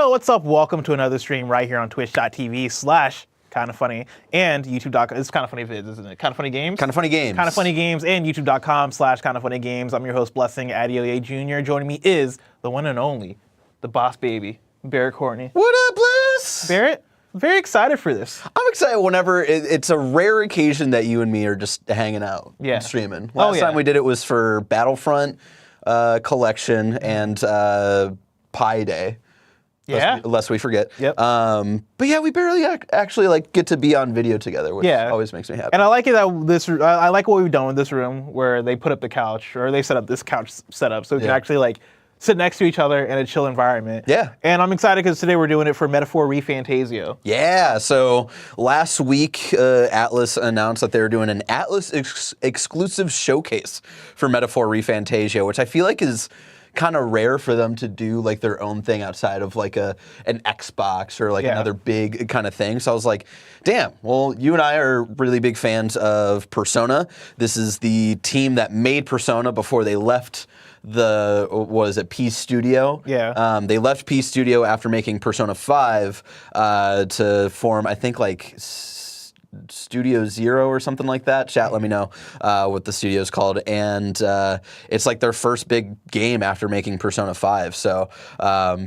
Yo, what's up? Welcome to another stream right here on twitch.tv/kindafunny and youtube.com. It's kind of funny vids, isn't it? Kind of funny games? Kind of funny games. Kind of funny games and youtube.com/kindafunnygames. I'm your host, Blessing, Adioye Jr. Joining me is the one and only, the boss baby, Barrett Courtney. What up, Bless? Barrett, very excited for this. I'm excited whenever it's a rare occasion that you and me are just hanging out and streaming. Last time we did it was for Battlefront Collection and Pi Day. Lest we forget. Yep. But yeah, we barely actually like get to be on video together, which always makes me happy. And I like it that I like what we've done with this room, where they put up the couch, or they set up this couch setup, so we can actually like sit next to each other in a chill environment. Yeah. And I'm excited because today we're doing it for Metaphor ReFantazio. Yeah. So last week, Atlus announced that they were doing an Atlus exclusive showcase for Metaphor ReFantazio, which I feel like is kind of rare for them to do like their own thing outside of like an Xbox or like another big kind of thing. So I was like, damn, well, you and I are really big fans of Persona. This is the team that made Persona before they left P Studio. Yeah. They left P Studio after making Persona 5 to form, I think, like Studio Zero or something like that. Chat, let me know what the studio's called. And it's like their first big game after making Persona 5. So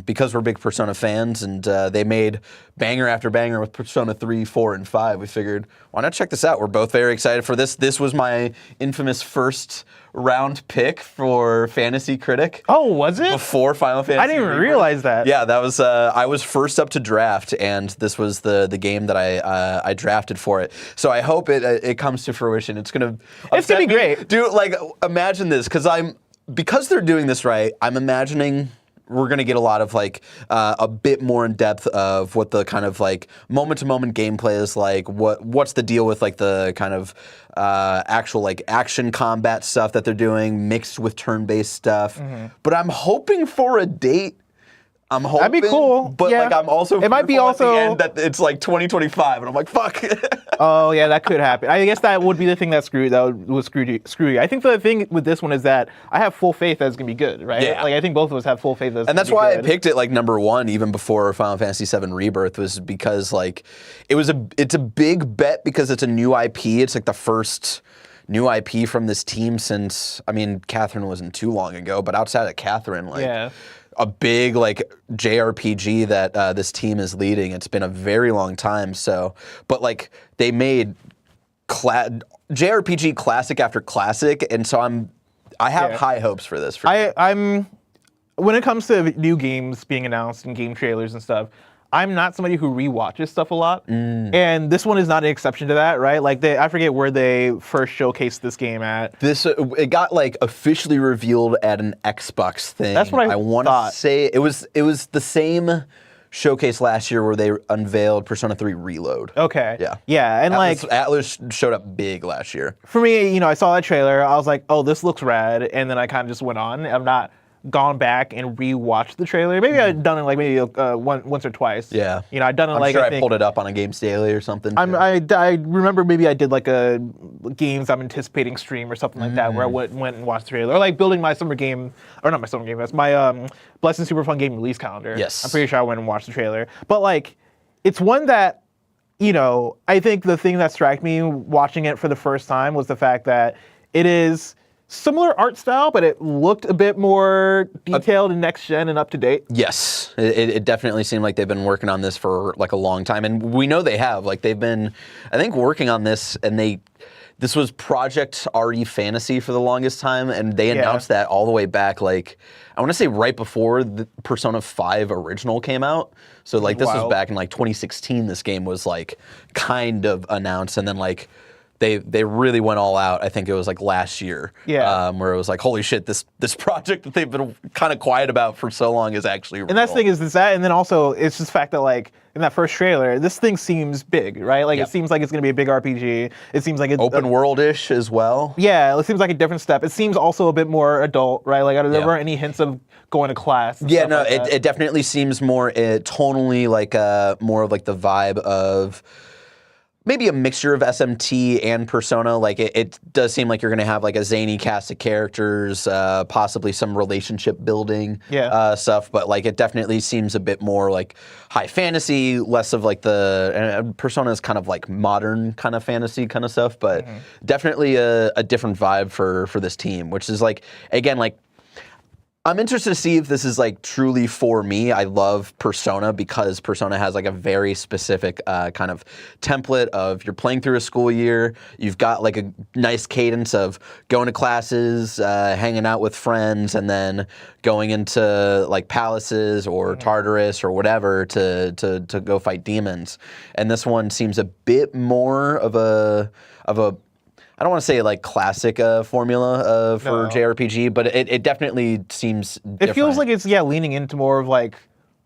because we're big Persona fans and they made banger after banger with Persona 3, 4, and 5, we figured, why not check this out? We're both very excited for this. This was my infamous first round pick for Fantasy Critic. Oh, was it? Before Final Fantasy. I didn't even realize that. Yeah, that was, I was first up to draft, and this was the game that I drafted for it. So I hope it comes to fruition. It's gonna be great. Dude, like, imagine this, because they're doing this right, I'm imagining we're gonna get a lot of like a bit more in depth of what the kind of like moment-to-moment gameplay is like. What's the deal with like the kind of actual like action combat stuff that they're doing mixed with turn-based stuff. But I'm hoping for a date. I'm hoping. That'd be cool. But like I'm also it might be also at the end that it's like 2025 and I'm like, fuck. Oh yeah, that could happen. I guess that would be the thing that would screw you. I think the thing with this one is that I have full faith that it's gonna be good, right? Yeah. Like I think both of us have full faith that it's and that's gonna why be good. I picked it like #1 even before Final Fantasy VII Rebirth, was because like it's a big bet because it's a new IP. It's like the first new IP from this team since, I mean, Catherine wasn't too long ago, but outside of Catherine, like a big like JRPG that this team is leading. It's been a very long time. So, but like they made JRPG classic after classic, and so I have high hopes for this. When it comes to new games being announced and game trailers and stuff, I'm not somebody who rewatches stuff a lot, and this one is not an exception to that, right? Like I forget where they first showcased this game at. It got like officially revealed at an Xbox thing. That's what I want to say. It was the same showcase last year where they unveiled Persona 3 Reload. Okay. Yeah, and Atlus showed up big last year. For me, I saw that trailer. I was like, oh, this looks rad, and then I kind of just went on. I'm not gone back and rewatched the trailer. Maybe I'd done it like once or twice. Yeah. I'd done it I'm sure I pulled it up on a Games Daily or something. I remember maybe I did like a games I'm anticipating stream or something like that, where I went and watched the trailer. Or like building my summer game, or not my summer game, that's my Blessing Super Fun Game release calendar. Yes. I'm pretty sure I went and watched the trailer. But like, it's one that, I think the thing that struck me watching it for the first time was the fact that it is similar art style, but it looked a bit more detailed and next gen and up to date. Yes, it definitely seemed like they've been working on this for like a long time, and we know they have. Like they've been, I think, working on this, and this was Project RE Fantasy for the longest time, and they announced that all the way back, like I want to say right before the Persona 5 original came out. So like this was back in like 2016. This game was like kind of announced, and then like they really went all out. I think it was like last year, where it was like, holy shit, this project that they've been kind of quiet about for so long is actually real. And that's the thing is that, and then also it's just the fact that like in that first trailer, this thing seems big, right? Like it seems like it's gonna be a big RPG. It seems like it's open world-ish as well. Yeah, it seems like a different step. It seems also a bit more adult, right? Like there weren't any hints of going to class. Yeah, no, it definitely seems more tonally like more of like the vibe of maybe a mixture of SMT and Persona. Like it does seem like you're going to have like a zany cast of characters, possibly some relationship building stuff. But like it definitely seems a bit more like high fantasy, less of like the Persona is kind of like modern kind of fantasy kind of stuff. But definitely a different vibe for this team, which is like again like. I'm interested to see if this is like truly for me. I love Persona because Persona has like a very specific kind of template of you're playing through a school year. You've got like a nice cadence of going to classes, hanging out with friends, and then going into like palaces or Tartarus or whatever to go fight demons. And this one seems a bit more of a I don't want to say like classic formula for JRPG, but it definitely seems different. It feels like it's leaning into more of like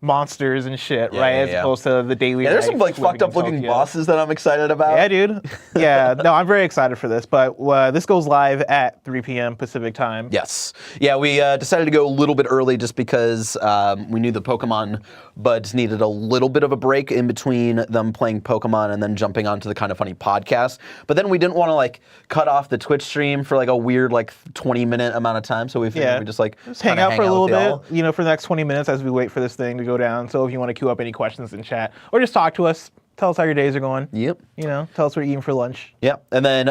monsters and shit, right? As opposed to the daily. Yeah, there's some like fucked up looking bosses that I'm excited about. Yeah, dude. Yeah, no, I'm very excited for this. But this goes live at 3 p.m. Pacific time. Yes. Yeah, we decided to go a little bit early just because we knew the Pokemon buds needed a little bit of a break in between them playing Pokemon and then jumping onto the Kind of Funny podcast. But then we didn't want to like cut off the Twitch stream for like a weird like 20-minute amount of time. So we figured we just hang out for a little bit, you know, for the next 20 minutes as we wait for this thing to go down. So if you want to queue up any questions in chat or just talk to us, tell us how your days are going. Yep. You know, tell us what you're eating for lunch. Yep. And then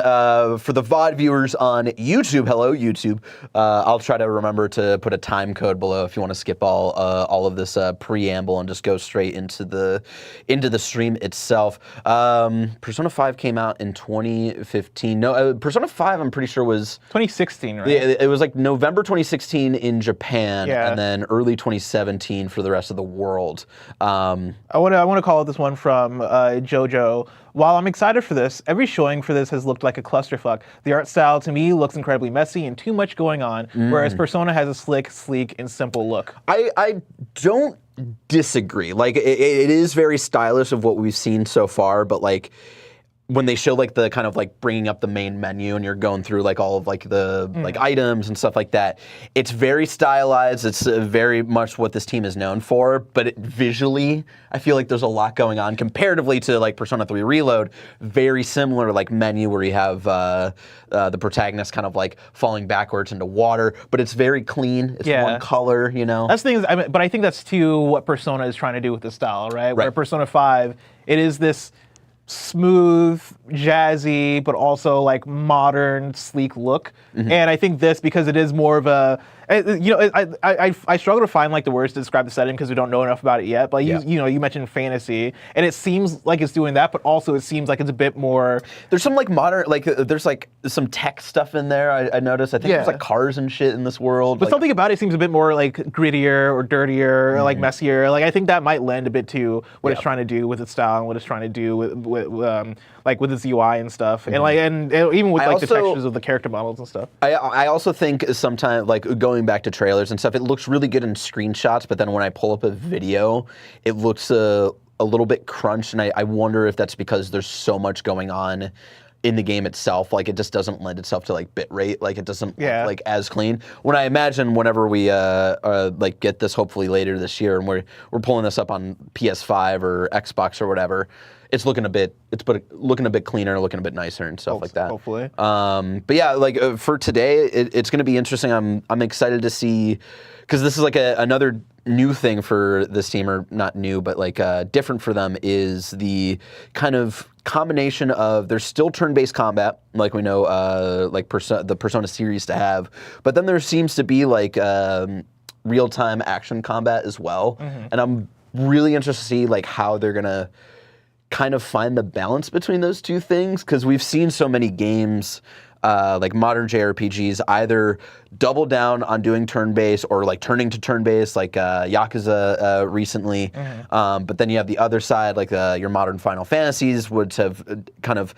for the VOD viewers on YouTube, hello YouTube, I'll try to remember to put a time code below if you want to skip all of this preamble and just go straight into the stream itself. Persona 5 came out in 2015. No, Persona 5 I'm pretty sure was 2016, right? Yeah, it was like November 2016 in Japan, and then early 2017 for the rest of the world. I want to call out this one from JoJo. While I'm excited for this, every showing for this has looked like a clusterfuck. The art style to me looks incredibly messy and too much going on, whereas Persona has a slick, sleek, and simple look. I don't disagree. Like it is very stylish of what we've seen so far, but like when they show like the kind of like bringing up the main menu and you're going through like all of like the like items and stuff like that, it's very stylized. It's very much what this team is known for, but visually I feel like there's a lot going on comparatively to like Persona 3 Reload. Very similar like menu where you have the protagonist kind of like falling backwards into water, but it's very clean. It's one color, you know. That's the thing, but I think that's too what Persona is trying to do with the style, right? Where Persona 5, it is this smooth, jazzy, but also like modern, sleek look. And I think this, because it is more of a, you know, I struggle to find like the words to describe the setting because we don't know enough about it yet. But you know, you mentioned fantasy, and it seems like it's doing that, but also it seems like it's a bit more. There's some like modern, like there's like some tech stuff in there. I noticed. I think there's like cars and shit in this world. But like, something about it seems a bit more like grittier or dirtier or like messier. Like I think that might lend a bit to what it's trying to do with its style and what it's trying to do with like with its UI and stuff, and like and even with like the textures of the character models and stuff. I also think sometimes like going back to trailers and stuff, it looks really good in screenshots, but then when I pull up a video, it looks a little bit crunched, and I wonder if that's because there's so much going on in the game itself. Like it just doesn't lend itself to like bitrate, like it doesn't look like as clean. When I imagine whenever we like get this hopefully later this year and we're pulling this up on PS5 or Xbox or whatever, it's looking a bit cleaner, looking a bit nicer and stuff like that. Hopefully. But yeah, like for today, it's going to be interesting. I'm excited to see, because this is like another new thing for this team, or not new, but like different for them, is the kind of combination of there's still turn-based combat, like we know, like the Persona series to have, but then there seems to be like real-time action combat as well, and I'm really interested to see like how they're gonna kind of find the balance between those two things, because we've seen so many games, like modern JRPGs, either double down on doing turn-based or like turning to turn-based, like Yakuza recently. But then you have the other side, like your modern Final Fantasies would have kind of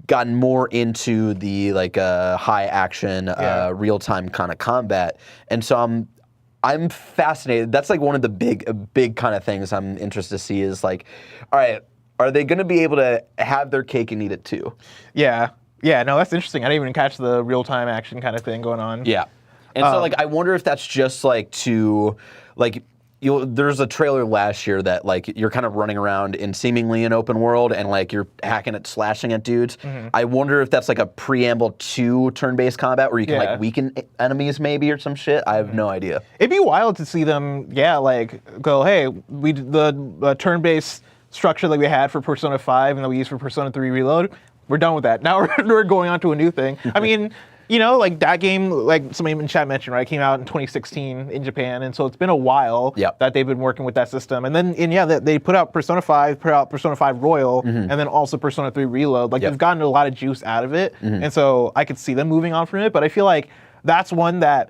gotten more into the like high action, real-time kind of combat. And so I'm fascinated. That's like one of the big kind of things I'm interested to see is like, all right, are they going to be able to have their cake and eat it too? Yeah, no, that's interesting. I didn't even catch the real-time action kind of thing going on. Yeah. And so like I wonder if that's just like to like there's a trailer last year that like you're kind of running around in seemingly an open world and like you're hacking at slashing at dudes. I wonder if that's like a preamble to turn-based combat where you can like weaken enemies maybe or some shit. I have no idea. It'd be wild to see them, like go, hey, the turn-based structure that we had for Persona 5 and that we used for Persona 3 Reload, we're done with that. Now we're going on to a new thing. I mean, like that game, like somebody in chat mentioned, right, came out in 2016 in Japan, and so it's been a while that they've been working with that system. And then, they put out Persona 5, Royal, and then also Persona 3 Reload. Like they've gotten a lot of juice out of it, and so I could see them moving on from it. But I feel like that's one that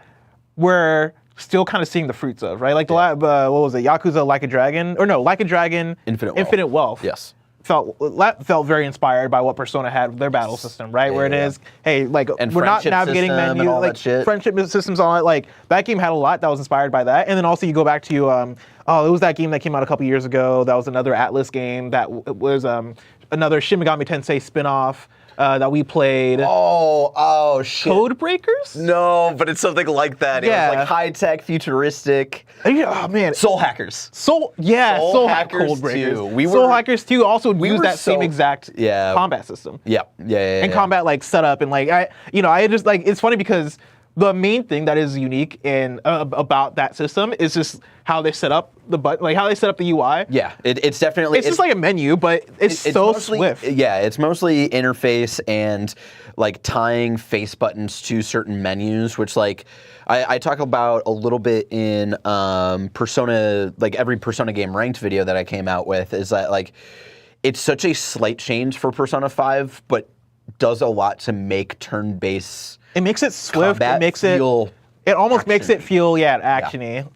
we're still kind of seeing the fruits of, right? Like the what was it, Yakuza Like a Dragon, or no, Like a Dragon, Infinite Wealth. Yes. Felt very inspired by what Persona had with their battle system, right? Where it is, hey, like and we're not navigating menus, like friendship systems, all that. Like that game had a lot that was inspired by that. And then also you go back to, it was that game that came out a couple years ago. That was another Atlus game that was another Shin Megami Tensei spin-off that we played. Oh shit. Code Breakers? No, but it's something like that. Yeah. It was like high-tech, futuristic. Oh man. Soul Hackers. Soul Hackers Code Breakers. 2. Soul Hackers 2 also used that same exact combat system. Yeah. And combat like setup and like I just like, it's funny because the main thing that is unique about that system is just how they set up the how they set up the UI. Yeah, it's definitely it's just like a menu, but it's so mostly, swift. Yeah, it's mostly interface and like tying face buttons to certain menus, which like I talk about a little bit in Persona, like every Persona game ranked video that I came out with, is that like it's such a slight change for Persona 5, but does a lot to make turn-based. It makes it swift. It makes it almost makes it feel actiony.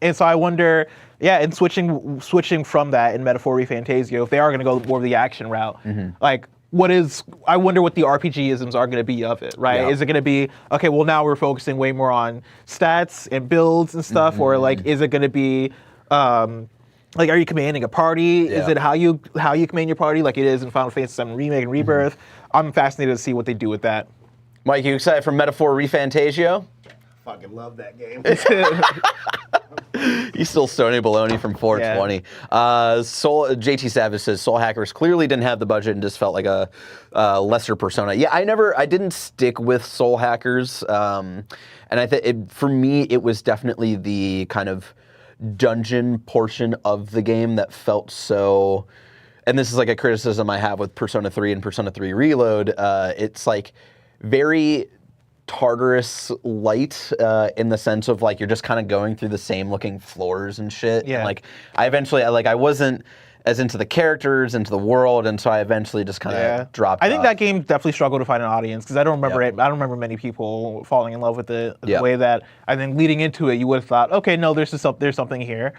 And so I wonder, and switching from that in Metaphor ReFantazio, if they are going to go more of the action route, like I wonder what the RPG-isms are going to be of it, right? Yeah. Is it going to be, okay, well now we're focusing way more on stats and builds and stuff, or like is it going to be like, are you commanding a party? Is it how you command your party like it is in Final Fantasy VII Remake and Rebirth? I'm fascinated to see what they do with that. Mike, you excited for Metaphor ReFantazio? Fucking love that game. He's still Stony Baloney from 420. JT Savage says Soul Hackers clearly didn't have the budget and just felt like a lesser Persona. Yeah, I didn't stick with Soul Hackers, and I think for me it was definitely the kind of dungeon portion of the game that felt so. And this is like a criticism I have with Persona 3 and Persona 3 Reload. It's like very Tartarus light in the sense of like you're just kind of going through the same looking floors and shit. Yeah. And like I wasn't as into the characters, into the world, and so I eventually just kind of dropped I think off. that game definitely struggled to find an audience because I don't remember it. I don't remember many people falling in love with it the way that I think leading into it you would have thought, okay, no, there's something here.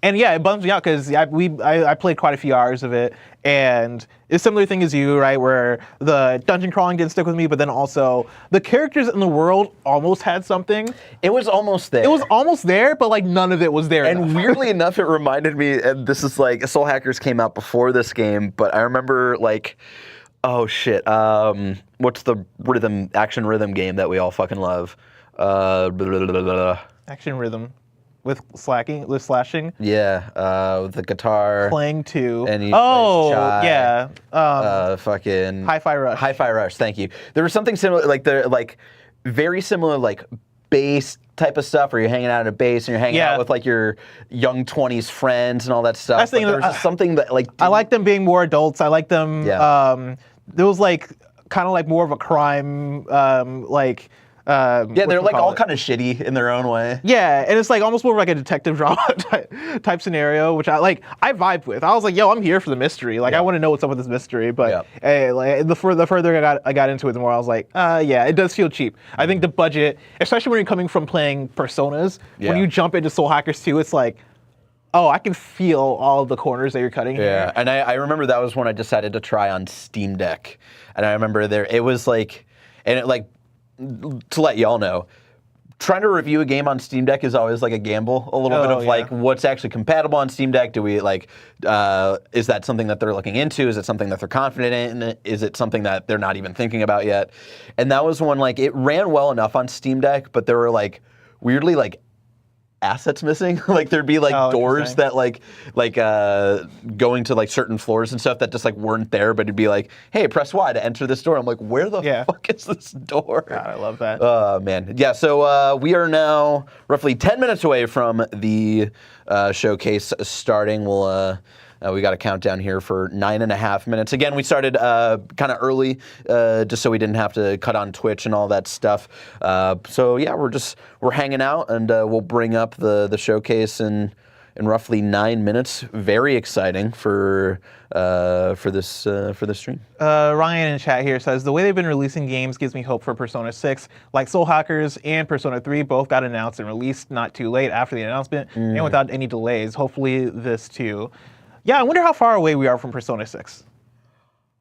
And yeah, it bums me out because I played quite a few hours of it, and it's a similar thing as you, right? Where the dungeon crawling didn't stick with me, but then also the characters in the world almost had something. It was almost there. It was almost there, but like none of it was there. And weirdly enough, it reminded me, and this is like, Soul Hackers came out before this game, but I remember like, oh shit, what's the action rhythm game that we all fucking love? Action rhythm. With slashing? Yeah, with the guitar. Playing 2. And fucking... Hi-Fi Rush. Hi-Fi Rush, thank you. There was something similar, like very similar, like, base type of stuff where you're hanging out at a base and you're hanging out with, like, your young 20s friends and all that stuff. But there was just something that, like... I like them being more adults. I like them... there was, like, kind of like more of a crime, they're like all kind of shitty in their own way. Yeah, and it's like almost more of like a detective drama type scenario, which I vibed with. I was like, yo, I'm here for the mystery. Like, I want to know what's up with this mystery. But like the further I got into it, the more I was like, it does feel cheap. I think the budget, especially when you're coming from playing Personas, when you jump into Soul Hackers 2, it's like, oh, I can feel all of the corners that you're cutting here. Yeah, and I remember that was when I decided to try on Steam Deck. And I remember it was like, and it like, to let y'all know, trying to review a game on Steam Deck is always like a gamble, a little bit of like what's actually compatible on Steam Deck. Do we like, is that something that they're looking into? Is it something that they're confident in? Is it something that they're not even thinking about yet? And that was one, like, it ran well enough on Steam Deck, but there were like weirdly like assets missing. Like there'd be like doors that like going to like certain floors and stuff that just like weren't there, but it'd be like, hey, press Y to enter this door. I'm like, where the fuck is this door? God, I love that. Oh man, yeah. So we are now roughly 10 minutes away from the showcase starting. We got a countdown here for 9.5 minutes. Again, we started kind of early, just so we didn't have to cut on Twitch and all that stuff. So yeah, we're hanging out, and we'll bring up the showcase in roughly 9 minutes. Very exciting for this stream. Ryan in chat here says, the way they've been releasing games gives me hope for Persona 6. Like Soul Hackers and Persona 3 both got announced and released not too late after the announcement and without any delays. Hopefully this too. Yeah, I wonder how far away we are from Persona 6.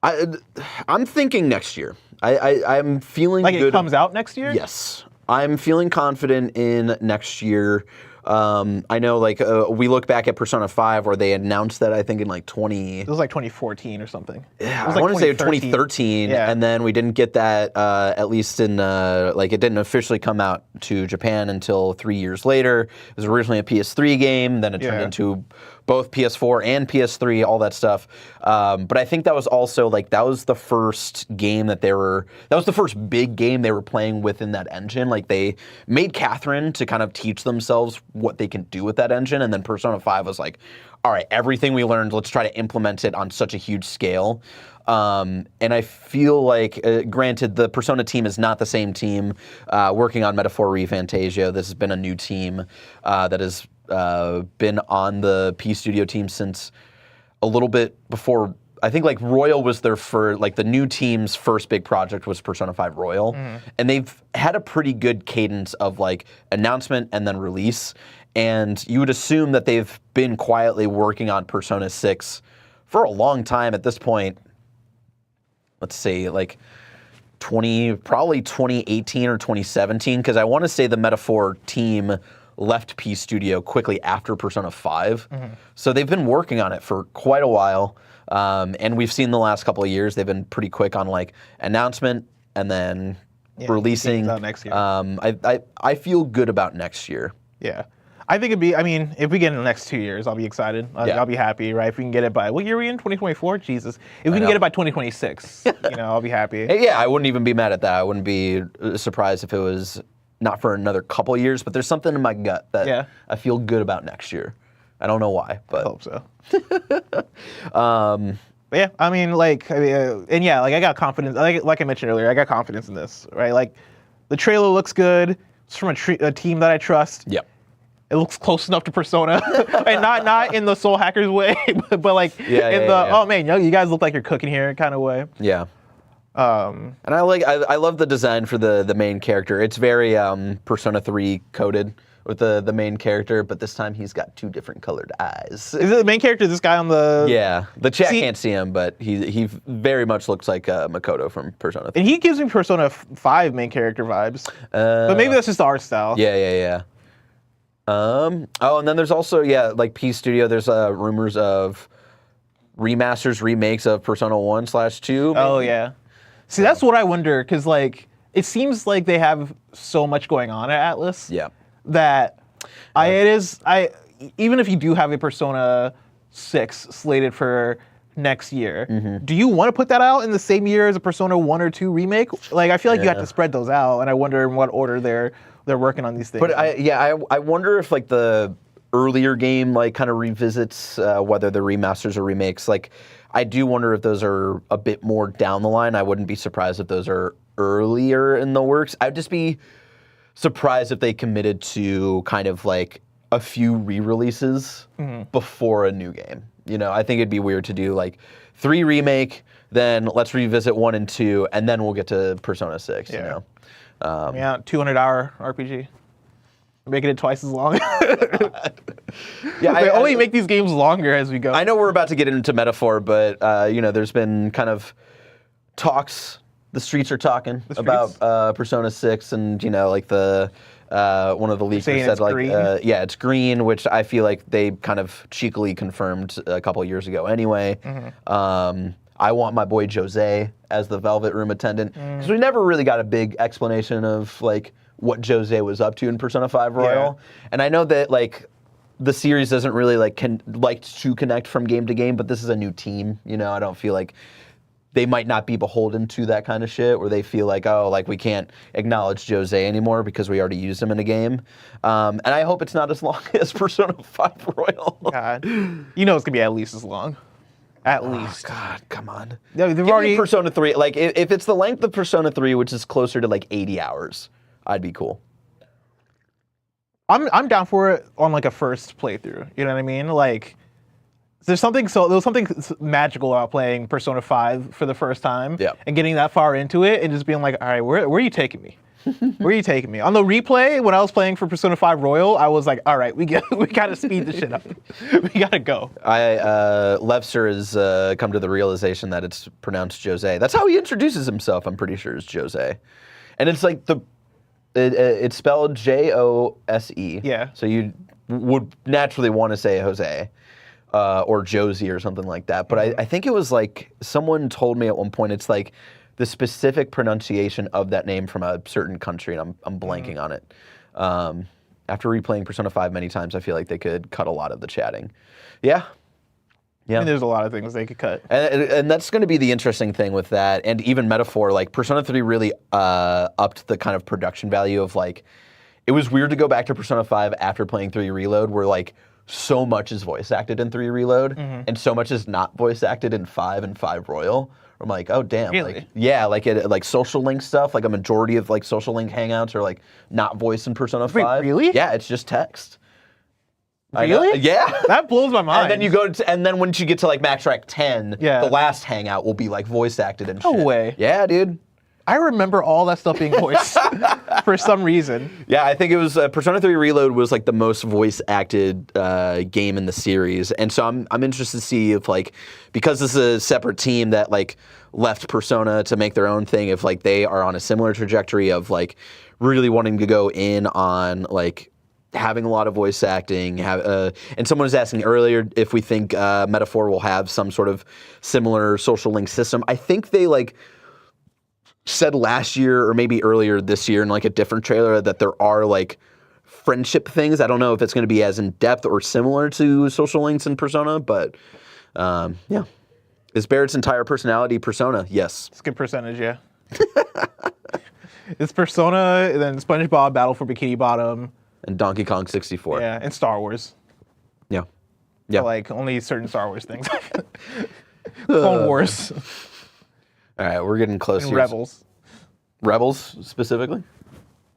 I'm thinking next year. I'm feeling like good. It comes out next year? Yes. I'm feeling confident in next year. I know, like, we look back at Persona 5 where they announced that, I think, in like It was like 2014 or something. Yeah, it was I like want to say 2013, and then we didn't get that, at least in, like, it didn't officially come out to Japan until 3 years later. It was originally a PS3 game, then it turned into both PS4 and PS3, all that stuff. But I think that was also, like, that was the first game that was the first big game they were playing within that engine. Like, they made Catherine to kind of teach themselves what they can do with that engine, and then Persona 5 was like, all right, everything we learned, let's try to implement it on such a huge scale. And I feel like, granted, the Persona team is not the same team working on Metaphor ReFantazio. This has been a new team that has been on the P Studio team since a little bit before. I think like Royal was the new team's first big project was Persona 5 Royal. And they've had a pretty good cadence of like announcement and then release. And you would assume that they've been quietly working on Persona 6 for a long time at this point. Let's say like probably 2018 or 2017, because I want to say the Metaphor team left P Studio quickly after Persona 5. So they've been working on it for quite a while. And we've seen the last couple of years, they've been pretty quick on like announcement and then releasing. Next year. I feel good about next year. Yeah. I think if we get in the next 2 years, I'll be excited. I'll be happy, right? If we can get it by, what year are we in? 2024? Jesus. If we can get it by 2026, I'll be happy. Yeah, I wouldn't even be mad at that. I wouldn't be surprised if it was not for another couple years, but there's something in my gut that I feel good about next year. I don't know why, but I hope so. But yeah, I got confidence. Like I mentioned earlier, I got confidence in this, right? Like, the trailer looks good. It's from a team that I trust. Yep. It looks close enough to Persona, and not in the Soul Hackers way, but like oh man, you guys look like you're cooking here kind of way. Yeah. And I love the design for the main character. It's very Persona 3 coded with the main character, but this time he's got two different colored eyes. Is it the main character, this guy on the... Yeah, the chat can't see him, but he very much looks like Makoto from Persona 3. And he gives me Persona 5 main character vibes. But maybe that's just the art style. Yeah. Oh, and then there's also, like P Studio, there's rumors of remasters, remakes of Persona 1/2. Oh, yeah. See, that's what I wonder, because like, it seems like they have so much going on at Atlus. Yeah. That even if you do have a Persona 6 slated for next year, do you want to put that out in the same year as a Persona 1 or 2 remake? Like, I feel like you have to spread those out, and I wonder in what order they're working on these things. But I wonder if like the earlier game like kind of revisits whether the remasters or remakes. Like, I do wonder if those are a bit more down the line. I wouldn't be surprised if those are earlier in the works. I'd just be surprised if they committed to kind of like a few re-releases before a new game. I think it'd be weird to do like 3 remake, then let's revisit 1 and 2, and then we'll get to Persona 6, you know? 200-hour RPG. Making it twice as long. Yeah, they only make these games longer as we go. I know we're about to get into Metaphor, but there's been kind of talks. The streets are talking about Persona 6, and like the one of the leakers said like it's green, which I feel like they kind of cheekily confirmed a couple of years ago anyway. I want my boy Jose as the Velvet Room attendant, because we never really got a big explanation of like what Jose was up to in Persona 5 Royal. Yeah. And I know that like the series doesn't really like to connect from game to game, but this is a new team. You know, I don't feel like they might not be beholden to that kind of shit where they feel like, oh, like we can't acknowledge Jose anymore because we already used him in a game. And I hope it's not as long as Persona 5 Royal. God. You know it's going to be at least as long. At least. God, come on. No, Give me Persona 3. Like, if it's the length of Persona 3, which is closer to like 80 hours, I'd be cool. I'm down for it on like a first playthrough. You know what I mean? Like, there was something magical about playing Persona 5 for the first time and getting that far into it and just being like, all right, where are you taking me? Where are you taking me? On the replay, when I was playing for Persona 5 Royal, I was like, all right, we gotta speed this shit up. We gotta go. Levster has come to the realization that it's pronounced Jose. That's how he introduces himself, I'm pretty sure, is Jose. And it's like it's spelled Jose. Yeah. So you would naturally want to say Jose. Or Josie or something like that. But I think it was like, someone told me at one point, it's like the specific pronunciation of that name from a certain country, and I'm blanking on it. After replaying Persona 5 many times, I feel like they could cut a lot of the chatting. Yeah. I mean, there's a lot of things they could cut. And that's going to be the interesting thing with that. And even Metaphor, like Persona 3 really upped the kind of production value of like, it was weird to go back to Persona 5 after playing 3 Reload, where like, so much is voice acted in 3 Reload, and so much is not voice acted in 5 and 5 Royal. I'm like, oh damn, really? Like, yeah, like Social Link stuff, like a majority of like Social Link hangouts are like not voiced in Persona 5. Wait, really? Yeah, it's just text. Really? Yeah. That blows my mind. And then and then once you get to like Max Track 10, the last hangout will be like voice acted and shit. No way. Yeah, dude. I remember all that stuff being voiced for some reason. Yeah, I think it was Persona 3 Reload was like the most voice acted game in the series, and so I'm interested to see if like, because this is a separate team that like left Persona to make their own thing, if like they are on a similar trajectory of like really wanting to go in on like having a lot of voice acting. And someone was asking earlier if we think Metaphor will have some sort of similar Social Link system. I think they like said last year or maybe earlier this year in like a different trailer that there are like friendship things. I don't know if it's going to be as in depth or similar to Social Links in Persona, but yeah. Is Barrett's entire personality Persona? Yes. It's a good percentage, yeah. It's Persona, and then SpongeBob Battle for Bikini Bottom. And Donkey Kong 64. Yeah, and Star Wars. Yeah. Yeah. But like only certain Star Wars things. Clone Wars. All right, we're getting close And here. Rebels. Rebels, specifically?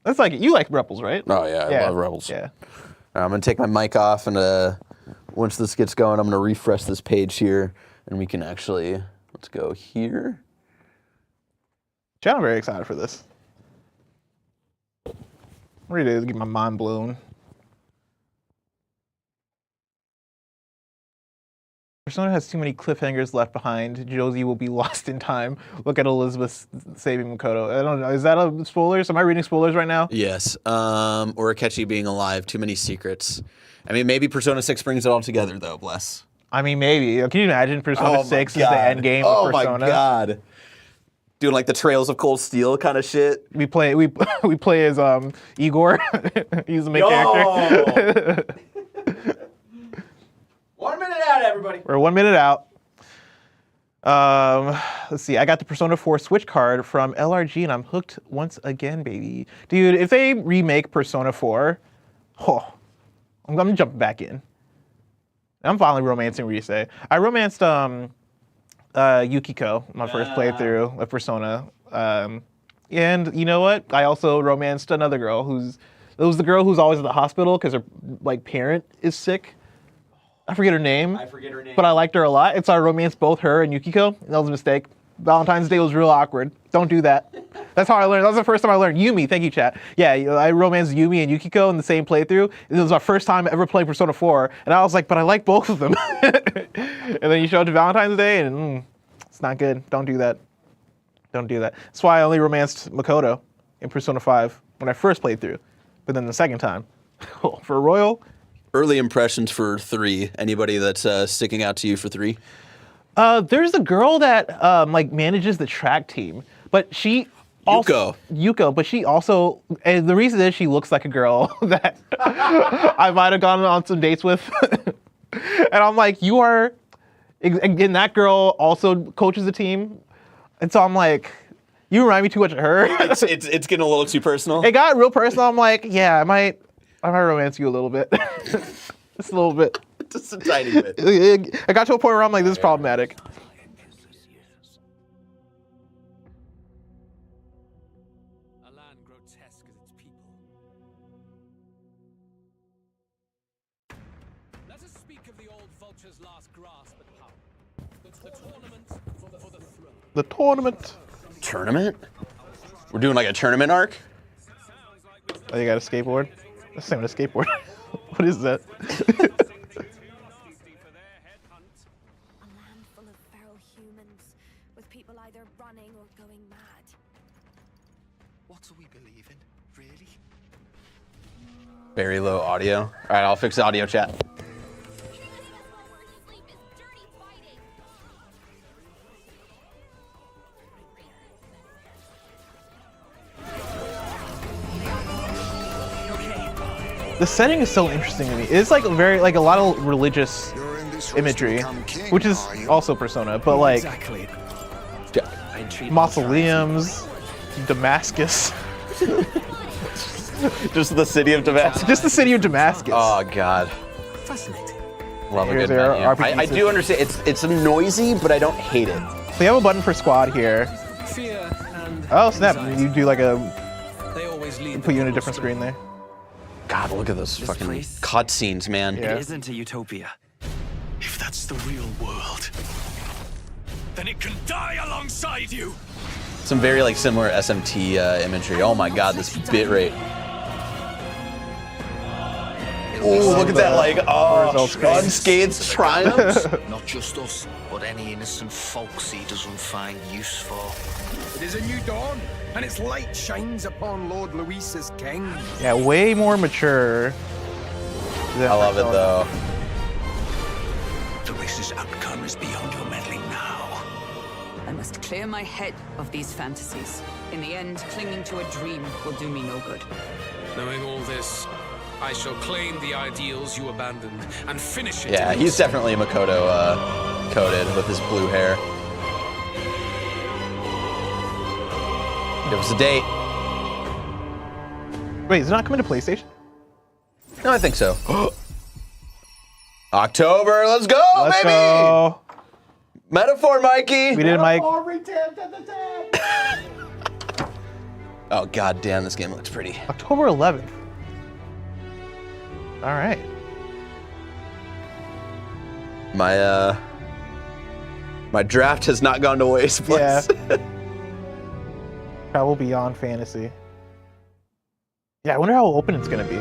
That's like, you like Rebels, right? Oh, yeah, I love Rebels. Yeah. All right, I'm going to take my mic off, and once this gets going, I'm going to refresh this page here, and we can actually, let's go here. Chad, I'm very excited for this. I'm ready to get my mind blown. Persona has too many cliffhangers left behind. Josie will be lost in time. Look at Elizabeth saving Makoto. I don't know. Is that a spoilers? Am I reading spoilers right now? Yes. Or Akechi being alive. Too many secrets. I mean, maybe Persona 6 brings it all together, though, bless. I mean, maybe. Can you imagine Persona 6 is the end game of Persona? Oh, my God. Doing like the Trails of Cold Steel kind of shit. We play as Igor. He's the main character. 1 minute out, everybody. We're 1 minute out. Let's see. I got the Persona 4 Switch card from LRG, and I'm hooked once again, baby. Dude, if they remake Persona 4, I'm jumping back in. I'm finally romancing Rise. I romanced Yukiko, my first playthrough of Persona. And you know what? I also romanced another girl it was the girl who's always at the hospital because her like parent is sick. I forget her name. But I liked her a lot. And so I romanced both her and Yukiko. That was a mistake. Valentine's Day was real awkward. Don't do that. That's how I learned. That was the first time I learned. Yumi, thank you, chat. Yeah, I romanced Yumi and Yukiko in the same playthrough. It was my first time ever playing Persona 4. And I was like, but I like both of them. And then you show up to Valentine's Day and it's not good. Don't do that. Don't do that. That's why I only romanced Makoto in Persona 5 when I first played through. But then the second time, for Royal. Early impressions for 3. Anybody that's sticking out to you for 3? There's a girl that like manages the track team, but she Yuko, but she also, and the reason is she looks like a girl that I might have gone on some dates with. And I'm like, you are, and that girl also coaches the team. And so I'm like, you remind me too much of her. It's getting a little too personal. It got real personal. I'm like, yeah, I might romance you a little bit. Just a little bit. Just a tiny bit. I got to a point where I'm like, this is problematic. The tournament. Tournament? We're doing like a tournament arc? Oh, you got a skateboard? That's the same as a skateboard. What is that? A land full of feral humans, with people either running or going mad. What are we believing? Really? Very low audio. All right, I'll fix the audio chat. The setting is so interesting to me. It's like very, like a lot of religious imagery, which is also Persona, but like mausoleums, Damascus. Just the city of Damascus. Just the city of Damascus. Oh God. Fascinating. Love a Here's good our menu. RPG I do understand. It's noisy, but I don't hate it. So you have a button for squad here. Fear and Oh snap! anxiety. You do like a They always lead put you in a different screen there. God, look at those fucking place- cutscenes, man. Yeah. It isn't a utopia. If that's the real world, then it can die alongside you. Some very like similar SMT imagery. Oh my God, this bit rate. Oh, look at that, like, unscathed triumph. Not just us, but any innocent folks he doesn't find use for. It is a new dawn, and its light shines upon Lord Luis's king. Yeah, way more mature. I love it though. The race's outcome is beyond your meddling now. I must clear my head of these fantasies. In the end, clinging to a dream will do me no good. Knowing all this, I shall claim the ideals you abandoned and finish it. Yeah, he's definitely Makoto coded with his blue hair. Give us a date. Wait, is it not coming to PlayStation? No, I think so. October, let's go, Let's baby! go. Metaphor, Mikey! We did it, Mike. Oh, God damn, this game looks pretty. October 11th. All right. My draft has not gone to waste, Yeah. please. Travel beyond fantasy. Yeah, I wonder how open it's gonna be.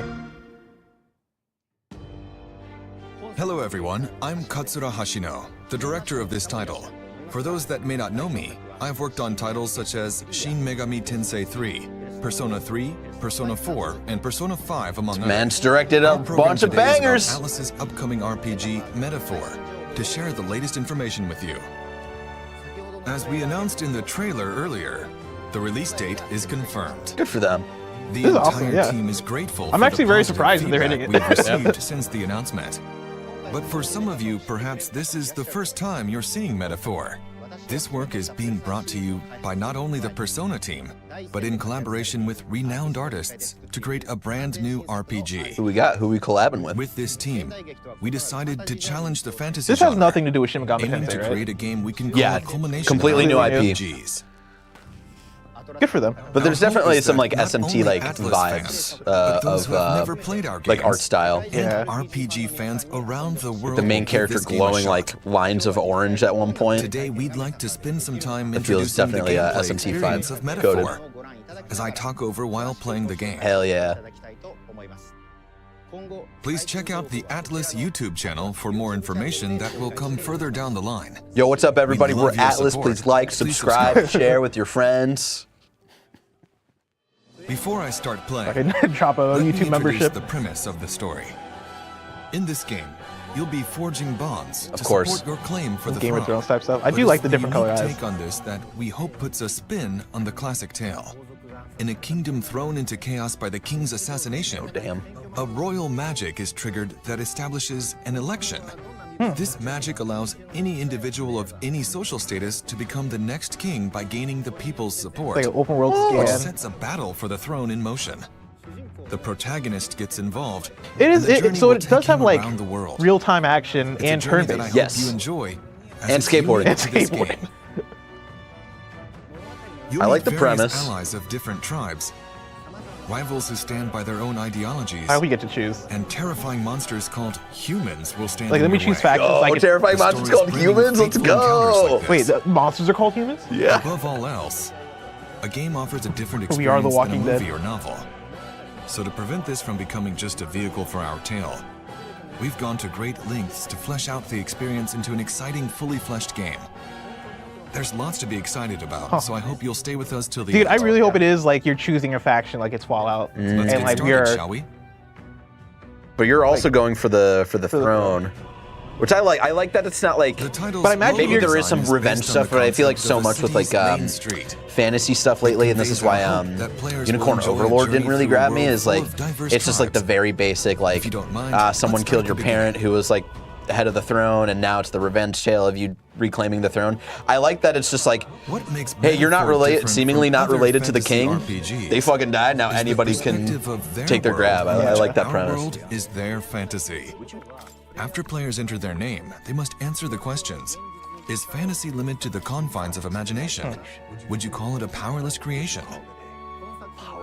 Hello everyone, I'm Katsura Hashino, the director of this title. For those that may not know me, I've worked on titles such as Shin Megami Tensei 3, Persona 3, Persona 4, and Persona 5 among others. Man's directed a Our program bunch of today is about bangers. Atlus's upcoming RPG, Metaphor, to share the latest information with you. As we announced in the trailer earlier, the release date is confirmed. Good for them. The This is entire awesome, yeah. team is grateful I'm for actually the very positive surprised that they're hitting feedback it. we've received since the announcement. But for some of you, perhaps this is the first time you're seeing Metaphor. This work is being brought to you by not only the Persona team, but in collaboration with renowned artists to create a brand new RPG. Who we got? Who we collabing with? With this team, we decided to challenge the fantasy This has genre, nothing to do with Shin Megami aiming to Tensei, create right? a game we can call Yeah, a culmination completely of new our IP. RPGs. Good for them. But there's Our hope definitely is some that like not SMT only like Atlus vibes fans, but those of who have never played our like art games style. Yeah. and RPG fans around the world. The main will give character this game a glowing shot. like lines of orange at one point. Today we'd like to spend some time It feels introducing the definitely gameplay SMT experience 5 of Metaphor, as I talk over while playing the game. Hell yeah. Please check out the Atlus YouTube channel for more information that will come further down the line. Yo, what's up, everybody? We'd We're love your Atlus. support. Please like, Please subscribe, share with your friends. Before I start playing, I can drop a let me YouTube introduce membership. the premise of the story. In this game, you'll be forging bonds to course. support your claim for the Game of throne. Thrones type stuff. I But do it's like the different color unique eyes. take on this that we hope puts a spin on the classic tale. In a kingdom thrown into chaos by the king's assassination, Damn. a royal magic is triggered that establishes an election. This magic allows any individual of any social status to become the next king by gaining the people's support, Like an open world which scan. sets a battle for the throne in motion. The protagonist gets involved. It is. and the journey So will it take does have him like around the world. real-time action It's a and journey that I turn-based. hope Yes. you enjoy. as And it's unique skateboarding. And to this skateboarding. game. You'll I like meet the various premise. allies of different tribes, rivals who stand by their own ideologies, How we get to choose? and terrifying monsters called humans will stand Like, in let me your choose way. factions. Oh, I can, terrifying The monsters story's called brimming with humans. Let's fateful encounters go. like this. wait, the monsters are called humans? Yeah. Above all else, a game offers a different We are experience The than Walking a Dead. movie or novel. So to prevent this from becoming just a vehicle for our tale, we've gone to great lengths to flesh out the experience into an exciting, fully fleshed game. There's lots to be excited about, so I hope you'll stay with us till the Dude, end. I really hope it is like you're choosing a faction, like it's Fallout, Let's and get like started, we're. shall we? But you're also going for the the throne, which I like. I like that it's not like The title's But I imagine logo maybe there is design some revenge based on the stuff, but I feel like concept so of a much with like city's main street. fantasy stuff lately, and this is why Unicorn Overlord didn't really grab me. Is like it's just like the very basic like If you don't mind, someone let's killed start your at the parent who was like the head of the throne, and now it's the revenge tale of you reclaiming the throne. I like that it's just like, What makes hey, you're not Metaphor related, different seemingly from not other related to the fantasy king. RPGs They fucking died. Now is the anybody can perspective of their take their grab. I world. like that Our premise. world is their fantasy. After players enter their name, they must answer the questions. Is fantasy limited to the confines of imagination? Would you call it a powerless creation?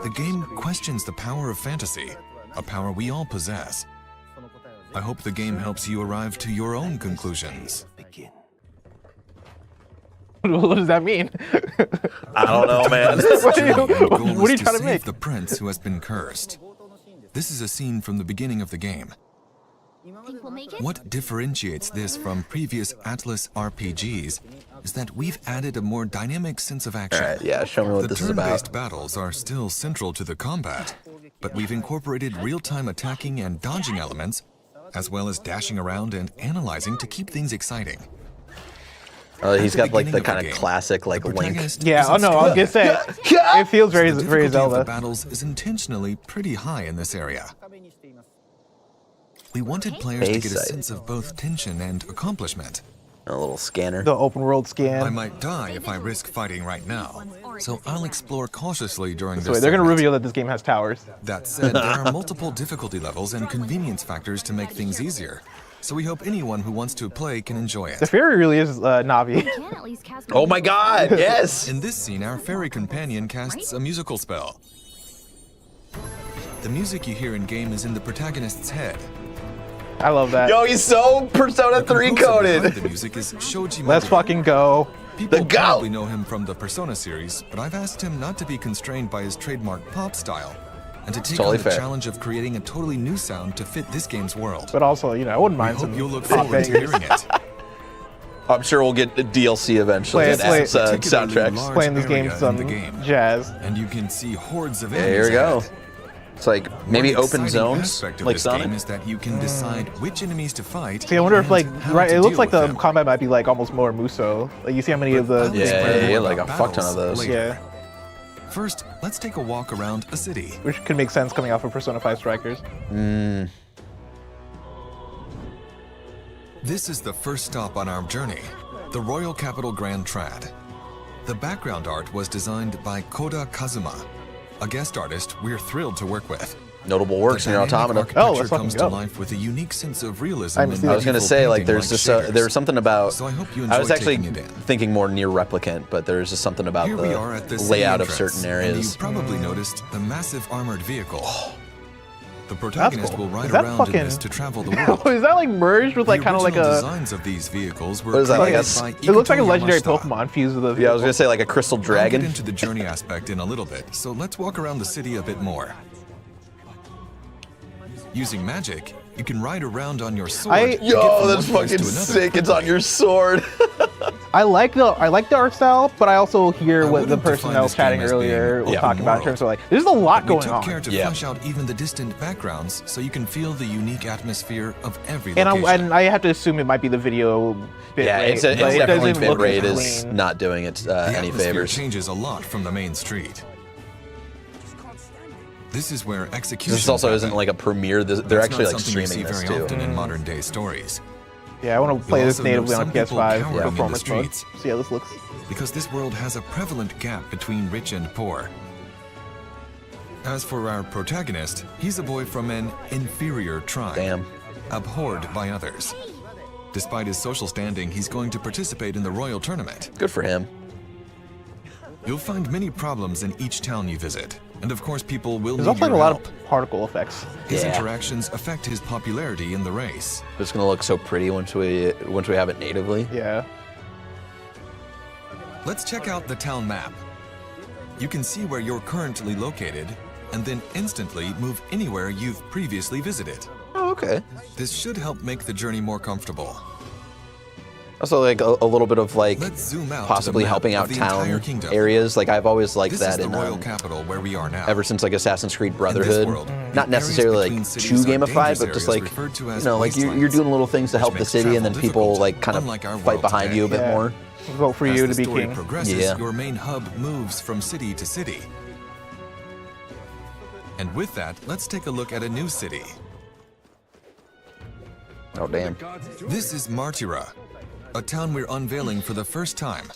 The game questions the power of fantasy, a power we all possess. I hope the game helps you arrive to your own conclusions. What does that mean? I don't know, man. What are you, Your goal what are you is trying to save make? the prince who has been cursed. This is a scene from the beginning of the game. Think we'll make it? What differentiates this from previous Atlus RPGs is that we've added a more dynamic sense of action. Alright, yeah, show me what The this is turn-based about. battles are still central to the combat, but we've incorporated real-time attacking and dodging elements, as well as dashing around and analyzing to keep things exciting. He's got like beginning the of kind of game, classic like the Link. protagonist Yeah, isn't oh no, I was strong. gonna say, it feels very, The very difficulty of the Zelda. battles is intentionally pretty high in this area. We wanted players to get a Face sense of both tension and accomplishment. A little scanner. The open world I scan. might die if I risk fighting right now, so I'll explore cautiously during this So they're gonna segment. reveal that this game has towers. That said, there are multiple difficulty levels and convenience factors to make things easier, so we hope anyone who wants to play can enjoy The it. fairy really is Navi. Can at least cast Oh my God! Yes. In this scene, our fairy companion casts a musical spell. The music you hear in-game is in the protagonist's head. I love that. Yo, he's so Persona 3 Composer behind coded. The music is Shoji Let's Meguro. fucking go. People The goat. probably know him from the Persona series, but I've asked him not to be constrained by his trademark pop style, and to take Totally on the fair. challenge of creating a totally new sound to fit this game's world. But also, you know, I wouldn't I mind hope some you'll look pop forward to bangers. hearing it. I'm sure we'll get a DLC eventually. Play- and play- add some particularly soundtracks. large Playing this game area in some the game. jazz. And you can see hordes of Yeah, enemies here we go. ahead. It's like maybe One open exciting zones, aspect of like this Sonic. game is that you can decide which enemies to fight. See, I wonder if and like, how right, to it looks deal like with the them. combat might be like almost more Muso. Like you see how many of the But I'll Yeah, explain more like a about fuck ton of battles those. later. Yeah, First, let's take a walk around a city. which could make sense coming off of Persona 5 Strikers. This is the first stop on our journey, the Royal Capital Grand Trad. The background art was designed by Koda Kazuma, a guest artist we're thrilled to work with. Notable works in The your dynamic automata. Oh, architecture let's fucking comes go. to life with a unique sense of realism. I haven't and seen I was gonna medieval say like painting there's just shaders. there was something about. So I hope you I was enjoy actually taking it in. thinking more near replicant, but there's just something about Here we are at the the city layout of entrance, certain and areas. you probably noticed the massive armored vehicle. The protagonist cool. will ride Is that around fucking- in this to travel the world. Is that like merged with like The kind of like original a? designs of these vehicles were What is that, like a created by It looks like a Ikuto legendary Yamashita. Pokemon fused with a. Yeah, I was gonna say like a crystal I'll dragon. get into the journey aspect in a little bit, so let's walk around the city a bit more. Using magic, you can ride around on your sword. to get Yo, from that's one place fucking to another sick. It's on quickly. your sword. I like the art style, but I also hear I what the wouldn't person define that was this game chatting as earlier being was Yeah. talking about in open terms of like, there's a lot We going took care on. to Yeah. flesh out even the distant backgrounds so you can feel the unique atmosphere of every And location. I have to assume it might be the video bit Yeah, rate. it's but it definitely doesn't look bit rate as is clean. not doing it the any atmosphere favors. changes a lot from the main street. This is where execution. This also isn't like a premiere. They're actually like something you streaming see this very too. often in modern day stories. Yeah, I want to play You'll this also know natively on some people PS5 cowering in the performance mode. streets. See how this looks. Because this world has a prevalent gap between rich and poor. As for our protagonist, he's a boy from an inferior tribe, Damn. abhorred by others. Despite his social standing, he's going to participate in the royal tournament. Good for him. You'll find many problems in each town you visit, and of course people will There's need also your a lot help. of particle effects. His Yeah. interactions affect his popularity in the race. It's gonna look so pretty once we have it natively. Yeah. Let's check out the town map. You can see where you're currently located, and then instantly move anywhere you've previously visited. Oh, okay. This should help make the journey more comfortable. Also, like a little bit of like Let's zoom out possibly to the map helping of out the entire town kingdom. areas. Like I've always liked This that is the in royal capital where we are now. ever since like Assassin's Creed In Brotherhood. this world, Not the areas necessarily like between too cities are gamified, dangerous but just areas like referred to you as know, like you're wastelands, doing little things to help which the makes city, and then travel people difficult, like kind of unlike our fight world behind you a bit today. Yeah. more. Vote for As you the to be story king. progresses, Yeah. your main hub moves from city to city. And with that, let's take a look at a new city. Oh damn. This is Martira, a town we're unveiling for the first time.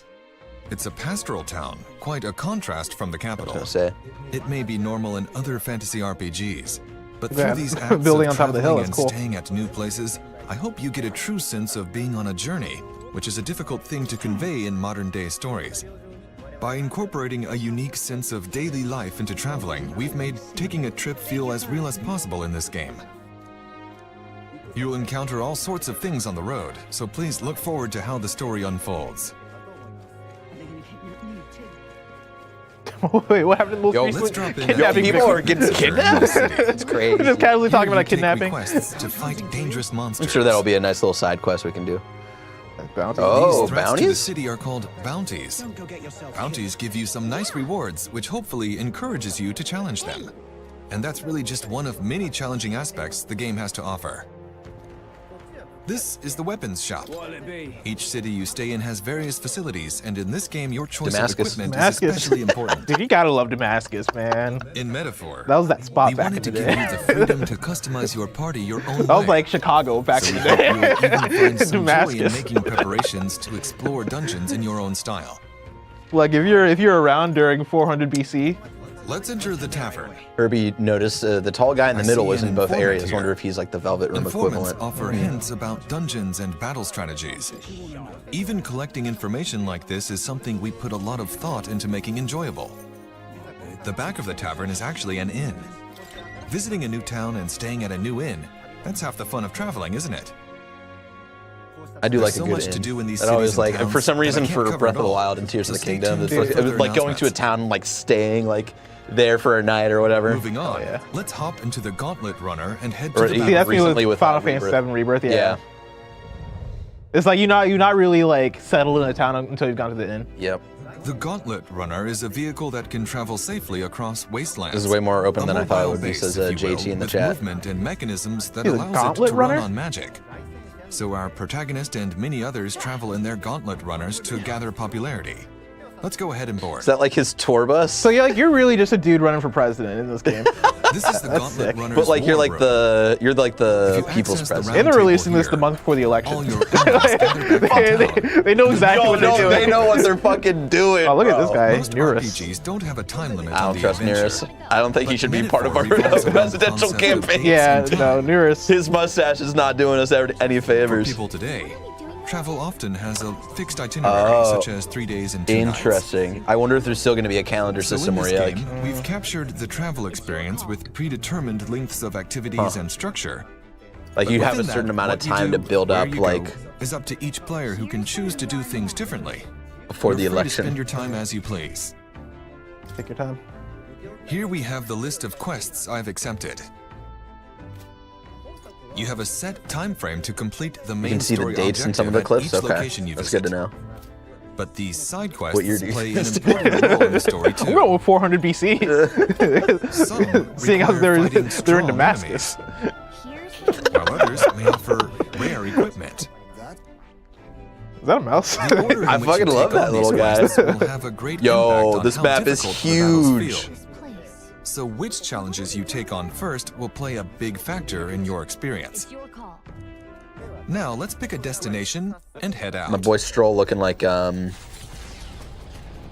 It's a pastoral town, quite a contrast from the capital. Gonna say. It may be normal in other fantasy RPGs, but Yeah, through these acts building of on top of the hill, traveling that's and cool. staying at new places, I hope you get a true sense of being on a journey, which is a difficult thing to convey in modern-day stories. By incorporating a unique sense of daily life into traveling, we've made taking a trip feel as real as possible in this game. You'll encounter all sorts of things on the road, so please look forward to how the story unfolds. Wait, what happened in the most Yo, recent let's drop in at kidnapping? the people are getting Victor kidnapped? City. It's crazy. We're just casually talking Here about you take kidnapping. requests to fight dangerous monsters. I'm sure that'll be a nice little side quest we can do. Bounty. Oh, These threats to the bounties? city are called bounties. Bounties give you some nice rewards, which hopefully encourages you to challenge them. And that's really just one of many challenging aspects the game has to offer. This is the weapons shop. Each city you stay in has various facilities, and in this game, your choice Damascus. of equipment Damascus. is especially important. Dude, you gotta love Damascus, man. In Metaphor, That was that spot we back in wanted the to give day. you the freedom to customize your party your own That was way. like Chicago back So in we the hope you'll even day. find some joy in Damascus. making preparations to explore dungeons in your own style. Like if you're around during 400 BC, Let's enter the tavern. Herbie noticed the tall guy in the I middle see was an in both informant areas. here. Wonder if he's like the Velvet Room Informants equivalent. offer hints about dungeons and battle strategies. Even collecting information like this is something we put a lot of thought into making enjoyable. The back of the tavern is actually an inn. Visiting a new town and staying at a new inn, that's half the fun of traveling, isn't it? I do like There's a so good much to inn. do in these It always cities and like, and for towns some that I reason, can't for cover Breath it of the all. Wild and Tears So of the stay Kingdom, tuned it's for like, further like going to a announcements. town, like staying like there for a night or whatever. Moving on, yeah. let's hop into the Gauntlet Runner and head Or to the See, see battle. that's me recently with with Final Fantasy Rebirth. VII Rebirth. Yeah. Yeah. It's like you're not really like settled in a town until you've gone to the inn. Yep. The Gauntlet Runner is a vehicle that can travel safely across wastelands. This is way more open A than I thought it mobile would be, base, says if you JT will, in the with chat. movement and mechanisms that He's a allows it Gauntlet to runner? run on magic. So our protagonist and many others travel in their Gauntlet Runners to gather popularity. Let's go ahead and board. Is that like his tour bus? So you're really just a dude running for president in this game. This is the Gauntlet sick. Runner's But like you're war like room. you're like the If you people's access the president. And they're Table releasing this the here. month before the election. All your enemies gather back in town. they know exactly what they're doing. They know what they're fucking doing. Oh, look at this bro. guy, Most Neurus. RPGs don't have a time limit I on don't the trust adventure. Neurus. I don't think he But should be part of our Metaphor revolves around the presidential concept of campaign. dates Yeah, and no, time. Neurus. His mustache is not doing us any For favors. people today, travel often has a fixed itinerary, Oh. such as 3 days and 2 nights. Interesting. I wonder if there's still going to be a calendar So system in where this you like. game, we've captured the travel experience with predetermined lengths of activities and structure. Like But you have a within certain that, amount of what you time do, to build where up, you like go, is up to each player who can choose to do things differently. before You're the free to spend election. your time as you please. Take your time. Here we have the list of quests I've accepted. You have a set time frame to complete the main You can see the story dates in some of the objective at clips. each Okay, location you that's visit. good to know. But these side What year quests do you play an use? important role in the story I'm too. going with 400 BC. Some Seeing as require fighting they're in strong Damascus. enemies, while others may offer rare equipment. Is that a mouse? The order in I which fucking you love take that on these little guy. quests will have a great Yo, impact on this how map is difficult the battles huge. feel. So which challenges you take on first will play a big factor in your experience. Your call. Now let's pick a destination and head out. My boy Stroll looking like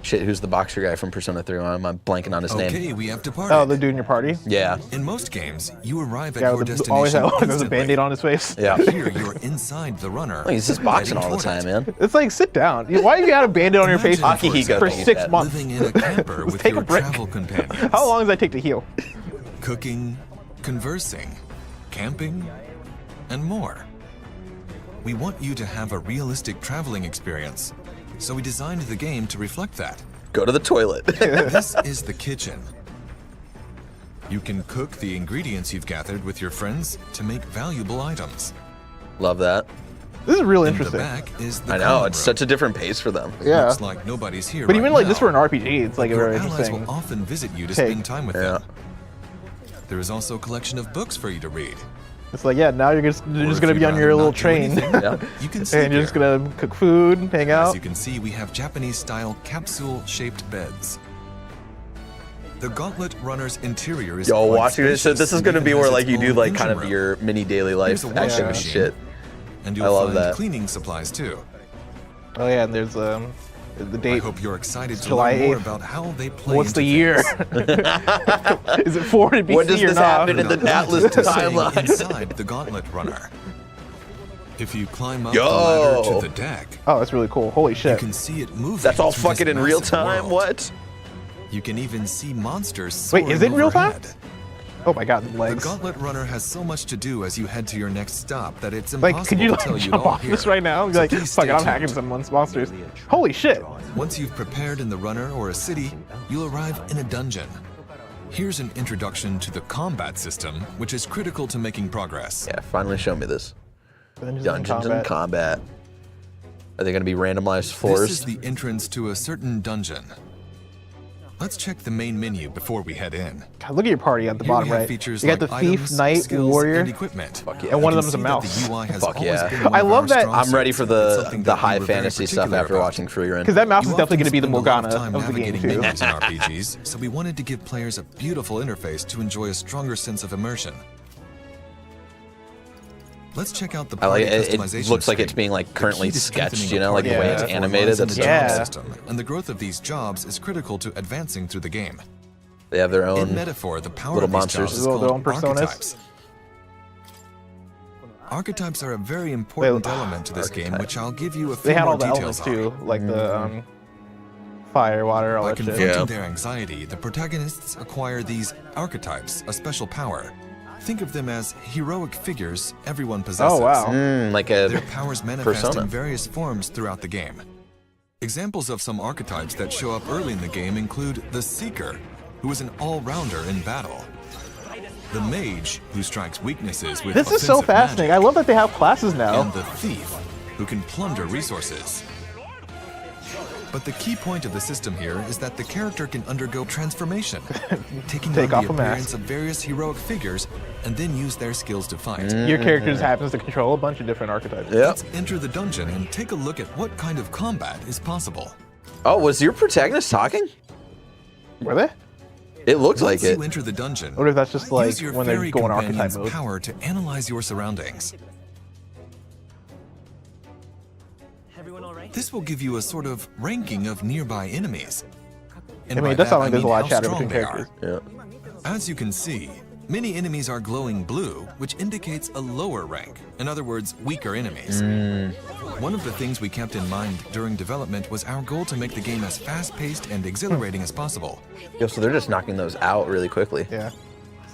shit. Who's the boxer guy from Persona 3? I'm blanking on his name. Okay, we have departed. Oh, the dude in your party? Yeah. In most games, you arrive at Yeah, your with the, destination always there's a instantly. band-aid on his face. Yeah. Here, you're inside the runner. Oh, he's just boxing waiting all the for time, it. man. It's like, sit down. Why have you had a band-aid on your face Imagine, Akihiko for thinks 6 that. months? living in a camper with Take a your break. travel companions. How long does that take to heal? Cooking, conversing, camping, and more. We want you to have a realistic traveling experience, so we designed the game to reflect that. Go to the toilet. This is the kitchen. You can cook the ingredients you've gathered with your friends to make valuable items. Love that. This is real In the interesting. back is the I know, common it's room. such a different pace for them. Yeah. Looks like nobody's here But right even like now. just for an RPG, it's like a Your very allies interesting. will often visit you to take. spend time with Yeah. them. There is also a collection of books for you to read. It's like, yeah, now you're just Or gonna if be you'd on your rather little not do train, anything, Yeah. You can sleep and you're just here. gonna cook food, hang As out. you can see, we have Japanese-style capsule-shaped beds. The Gauntlet Runner's interior is Yo, quite watching this, so spacious this is and gonna even be has where its like you do own like engine kind of room. your mini daily life Here's a washing action machine. shit. And I you'll love find that. cleaning supplies too. Oh yeah, and there's the I date. hope you're excited to July learn more 8th. about how they play What's into the year? things. Is it 400 BC What does or this not? happen in the Atlus To staying timeline? inside the Gauntlet Runner. If you climb up Yo. the ladder to the deck, Oh, that's really cool. Holy you shit. can see it moving. That's all through this fucking in real massive time? world. What? You can even see monsters Wait, is soaring it in real time? overhead. Oh my god, the The legs. Gauntlet Runner has so much to do as you head to your next stop that it's Like, impossible could you to like tell you it jump all off here. this right now? So Like, please fuck it, stay I'm tuned. hacking some monsters. Holy shit. Once you've prepared in the runner or a city, you'll arrive in a dungeon. Here's an introduction to the combat system, which is critical to making progress. Yeah, finally show me this. Dungeons Dungeons and combat. Are they gonna be randomized floors? This is the entrance to a certain dungeon. Let's check the main menu before we head in. God, look at your party at the Here we bottom have right. features You got like the thief, items, knight, skills, warrior, and equipment. Fuck yeah. and one of You them is a can see mouse. that the UI has Fuck always yeah. been one I of love our that- strong I'm ready suits. for It's the something the that we high were very fantasy stuff particular after about. watching Freerun. Because that mouse You is definitely often going to be the spend a lot Morgana time of the game navigating too. menus in RPGs, so we wanted to give players a beautiful interface to enjoy a stronger sense of immersion. Let's check out the I like party it. It customization looks like it's screen. being like The currently key to sketched, strengthening you know, a like the party way Yeah. it's therefore animated. lies in That's the Yeah. job system, and the growth of these jobs is critical to advancing through the game. They have their In own. Metaphor, the power little of these monsters. jobs is Their called own personas. archetypes. Archetypes are a very important element to this game, which I'll give you a few They had more all the details elements on. too, like the fire, water, all By that shit. confronting Yeah. their anxiety, the protagonists acquire these archetypes, a special power. Think of them as heroic figures everyone possesses. Oh wow. Like Their a powers manifest persona. in various forms throughout the game. Examples of some archetypes that show up early in the game include the Seeker, who is an all-rounder in battle. The Mage, who strikes weaknesses with This is so offensive fascinating. I magic. love that they have classes now. And the Thief, who can plunder resources. But the key point of the system here is that the character can undergo transformation, taking Take on off the a mask. appearance of various heroic figures and then use their skills to fight. Your character just happens to control a bunch of different archetypes. Yep. Let's enter the dungeon and take a look at what kind of combat is possible. Oh, was your protagonist talking? Were they? It looked Once like it. you enter the dungeon, Or if that's just like use your when they're fairy going archetype companion's mode. power to analyze your surroundings. This will give you a sort of ranking of nearby enemies. And I mean, by it does that, sound like I there's a mean lot of how shadow strong between they are. characters. Yeah. As you can see, many enemies are glowing blue, which indicates a lower rank. In other words, weaker enemies. One of the things we kept in mind during development was our goal to make the game as fast-paced and exhilarating as possible. Yo, so they're just knocking those out really quickly. Yeah.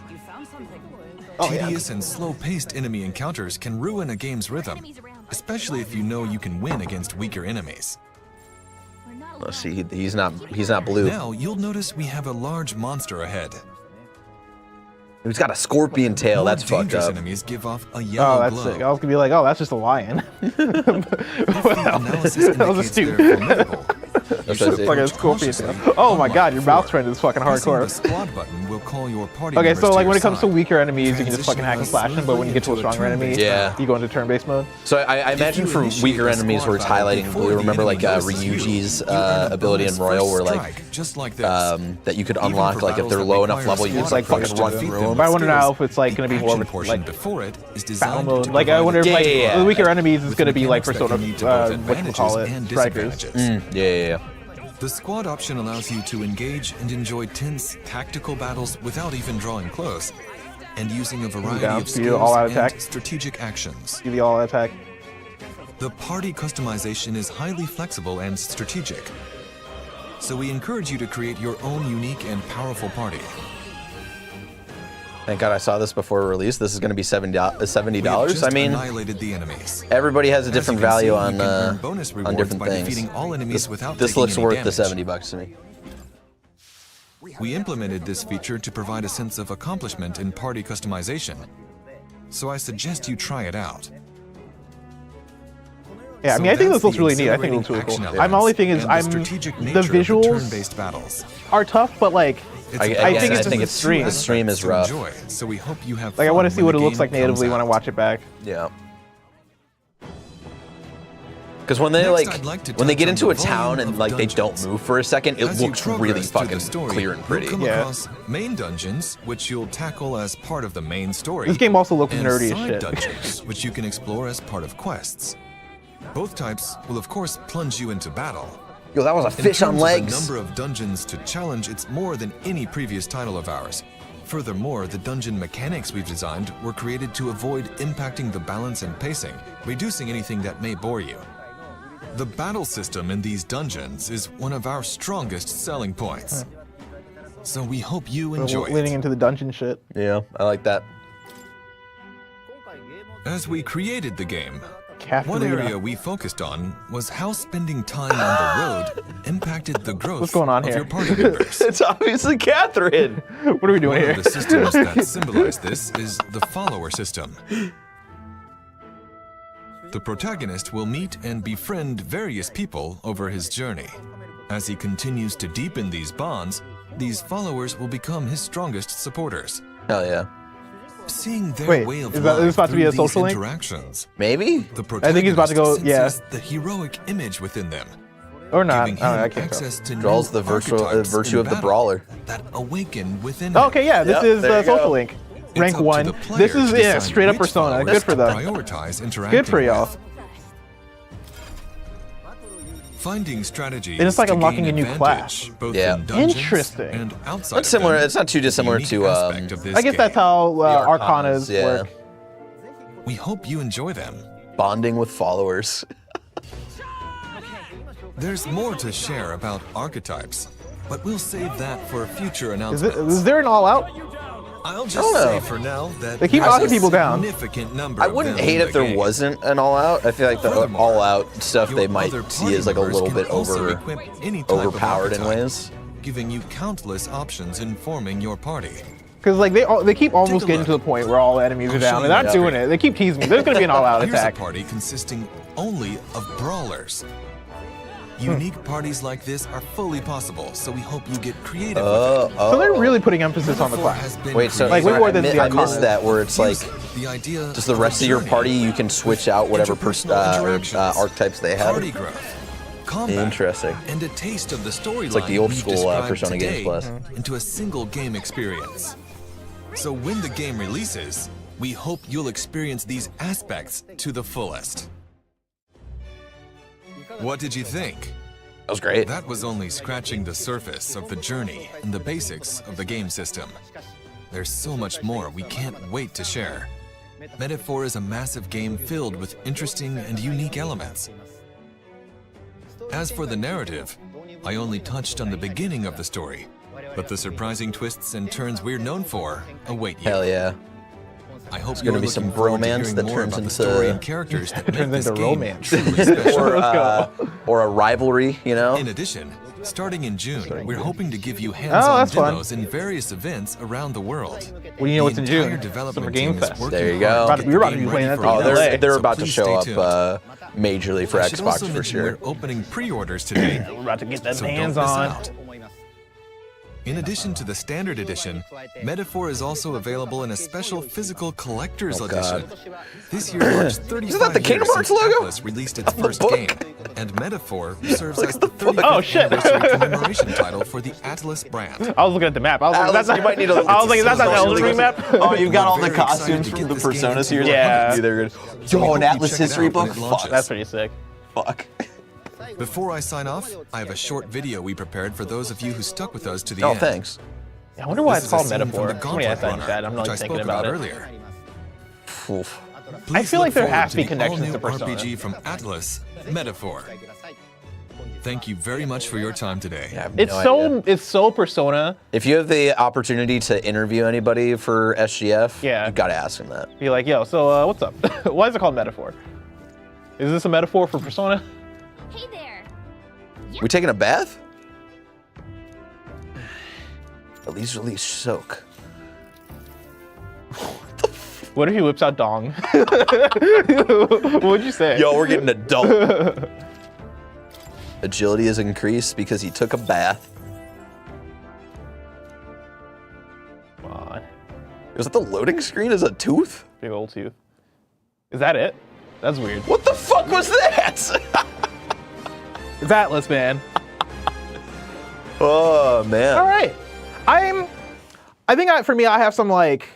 You found something. Tedious and slow-paced enemy encounters can ruin a game's rhythm, especially if you know you can win against weaker enemies. Let's see, he's not blue. Now, you'll notice we have a large monster ahead. He's got a scorpion tail. More That's fucked dangerous up. enemies give off a Oh, yellow that's glow. sick. I was gonna be like, oh, that's just a lion. Analysis That was indicates stupid. they're formidable. That's Should've what I fucking say. scorpion tail. Cautiously Oh my unlock god, your mouse four. trend is fucking Pressing hardcore. the squad button will call your party Okay, members so to like your when it comes to side. weaker enemies, you can just fucking hack and Transitioning slash them, but when you get to a into a stronger enemy, turn-based Yeah. you go into turn-based mode. So I imagine you for initiate weaker a enemies where it's squad battle highlighting, before you the remember like enemy notices you, Ryuji's you earn a ability in bonus Royal first where like strike, just like this. that you could Even unlock for like if they're battles low that enough level, you require just like squad fucking approach run to through defeat them. But I want to know skills. if it's like going to be The more action of a, portion like before it is battle designed mode. to Like I provide wonder if Yeah, like yeah, yeah. the weaker enemies is with going to be like mechanics for that sort can of lead to both what you call it, advantages and strikers. disadvantages. Yeah. The squad option allows you to engage and enjoy tense, tactical battles without even drawing close, and using a variety down, of so you skills all-out and attack. strategic actions. Do the all attack. The party customization is highly flexible and strategic, so we encourage you to create your own unique and powerful party. Thank God I saw this before release. This is going to be $70. We have just I mean, annihilated the enemies. everybody has a As different you can see, value you on can earn bonus rewards different by things. defeating all enemies without This taking looks any worth the damage. $70 to me. We implemented this feature to provide a sense of accomplishment in party customization, so I suggest you try it out. Yeah, I So mean, I think that's this looks the really neat. I think it looks really exhilarating cool. action I'm only thing is, elements I'm and the strategic the nature of the visuals turn-based battles. are tough, but like It's I a think process it's with stream. two The stream is aspects to rough. enjoy, so we hope you have I fun want to see when what the it looks game like natively comes when I out. watch it back. Yeah. Because when they Next, like I'd like to when they touch get on into the a town volume and of like they don't dungeons. move for a second, it As you looks really progress through fucking the story, clear and you'll pretty. come Yeah. across main dungeons, which you'll tackle as part of the main story. This game also looks and nerdy as side shit. dungeons, which you can explore as part of quests. Both types will of course plunge you into battle. Yo, that was a In fish on terms of legs. the number of dungeons to challenge, it's more than any previous title of ours. Furthermore, the dungeon mechanics we've designed were created to avoid impacting the balance and pacing, reducing anything that may bore you. The battle system in these dungeons is one of our strongest selling points. So we hope you enjoy Leaning it. into the dungeon shit. Yeah, I like that. As we created the game, Cafeteria. one area we focused on was how spending time on the road impacted the growth What's going on of here? your party members. It's obviously Catherine. What are we doing One here? of the systems that symbolize this is the follower system. The protagonist will meet and befriend various people over his journey. As he continues to deepen these bonds, these followers will become his strongest supporters. Hell yeah. Seeing their Wait, way of is that- life is about to be through a social these link? interactions, Maybe? the I think he's about to go- protagonist yeah. senses the heroic image within them, Or not. giving I him can't tell. access to Draws new the archetypes virtue in of the battle brawler. that awaken within Oh, him. okay, yeah, this Yep, is there the you go. social link. It's Rank up to 1. the player This to is decide straight up which Persona. followers Good for to them. prioritize interacting Good for y'all. with. Finding strategies And it's like to unlocking gain a new advantage, class. both Yeah. in dungeons Interesting. and outside That's of similar. them It's not too is a dissimilar unique to. aspect of this I guess that's game. how The Arcanas yeah. work. We hope you enjoy them. Bonding with followers. There's more to share about archetypes, but we'll save that for future Is announcements. there an all-out? I'll just don't know. say for now that They keep there's knocking a people down. significant number I of wouldn't them hate in if the there game. wasn't an all-out. I feel like the Furthermore, all-out stuff Your they might other see as like a party little members bit can also over equip any type of overpowered in archetype, ways. giving you countless options in forming your party. Because like they keep almost a getting to the look. point where all enemies I'll are show down, you and they're not that. doing it. They keep teasing me. There's going to be an all-out Here's attack. a party consisting only of brawlers. Unique parties like this are fully possible, so we hope you get creative with it. So they're really putting emphasis on the Metaphor class. has been Wait, so Like, way created more I, than mi- the I missed Arcanas. that where it's like the idea just the rest of your journey, party you can switch out whatever interpersonal interactions, archetypes they have. party growth, combat, Interesting. and a taste of the storyline. like the old we've school, described Persona Games today Plus. into a single game experience. So when the game releases, we hope you'll experience these aspects to the fullest. What did you think? That was great. That was only scratching the surface of the journey and the basics of the game system. There's so much more we can't wait to share. Metaphor is a massive game filled with interesting and unique elements. As for the narrative, I only touched on the beginning of the story, but the surprising twists and turns we're known for await you. Hell yeah. I hope gonna you're be looking some forward to bromance hearing that more turns about the into- story and characters that make Turns this into game romance. truly special. Or, Let's go. or a rivalry, you know? In addition, Starting in June, we're hoping to give you hands-on that's fun. demos in various events around the world. What do you know what's in The entire June? development Summer Game team is Fest. working There you hard go. to get You're the about to be game playing ready that for thing in release, LA. They're so about to please show stay up tuned. majorly for I should Xbox also for mention sure. we're opening pre-orders today, We're about to get them so hands don't miss on. out. In addition to the standard edition, Metaphor is also available in a special physical collector's edition. This year marks 35 that the Kingdom years Hearts since logo? Atlus released its the first book? game, and Metaphor serves as the 35th Oh, shit. anniversary commemoration title for the Atlus brand. I was looking at the map. I was like, Atlas, that's not, you might need a- I was like, that's not the Elden Ring map. Oh, you've got all the We're very costumes excited to from get the this game Persona into series. your Yeah. hands. They're good. So we Yo, hope an you Atlas check it history out when book? it launches. That's pretty sick. Fuck. Before I sign off, I have a short video we prepared for those of you who stuck with us to the Oh, end. thanks. I wonder why This it's is a called scene Metaphor. from the Somebody asked that in Gauntlet chat. I'm Runner, not which I thinking spoke about it. earlier. Oof. I Please feel look like there forward has to be the connections all-new to Persona. RPG from Atlus, Metaphor. Thank you very much for your time today. I have It's no idea. it's so Persona. If you have the opportunity to interview anybody for SGF, Yeah. you got to ask them that. Be like, yo, so what's up? Why is it called Metaphor? Is this a metaphor for Persona? Hey there. We taking a bath? At least release soak. What if he whips out Dong? What would you say? Yo, we're getting adult. Agility is increased because he took a bath. Come on. Is that the loading screen? Is a tooth? Big old tooth. Is that it? That's weird. What the fuck was that? It's Atlus, man. Oh man. All right. I think for me, I have some like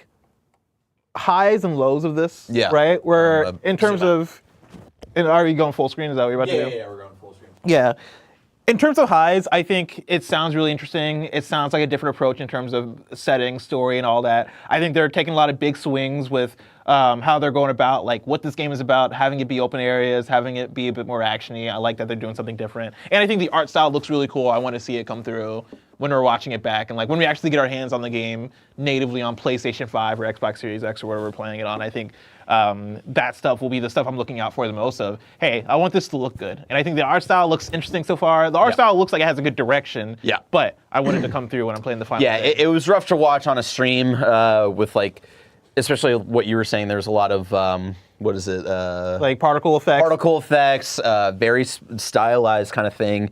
highs and lows of this. Yeah. Right? Where in terms zoom out. of, and are you going full screen? Is that what you're about to do? we're going full screen. Yeah. In terms of highs, I think it sounds really interesting. It sounds like a different approach in terms of setting, story, and all that. I think they're taking a lot of big swings with how they're going about, like what this game is about, having it be open areas, having it be a bit more actiony. I like that they're doing something different. And I think the art style looks really cool. I want to see it come through when we're watching it back. And like when we actually get our hands on the game natively on PlayStation 5 or Xbox Series X or wherever we're playing it on, I think that stuff will be the stuff I'm looking out for the most of. Hey, I want this to look good. And I think the art style looks interesting so far. The art style looks like it has a good direction. Yeah. But I want it to come through when I'm playing the final Yeah, game. it was rough to watch on a stream with like, especially what you were saying. There's a lot of what is it? Like particle effects. Particle effects, very stylized kind of thing.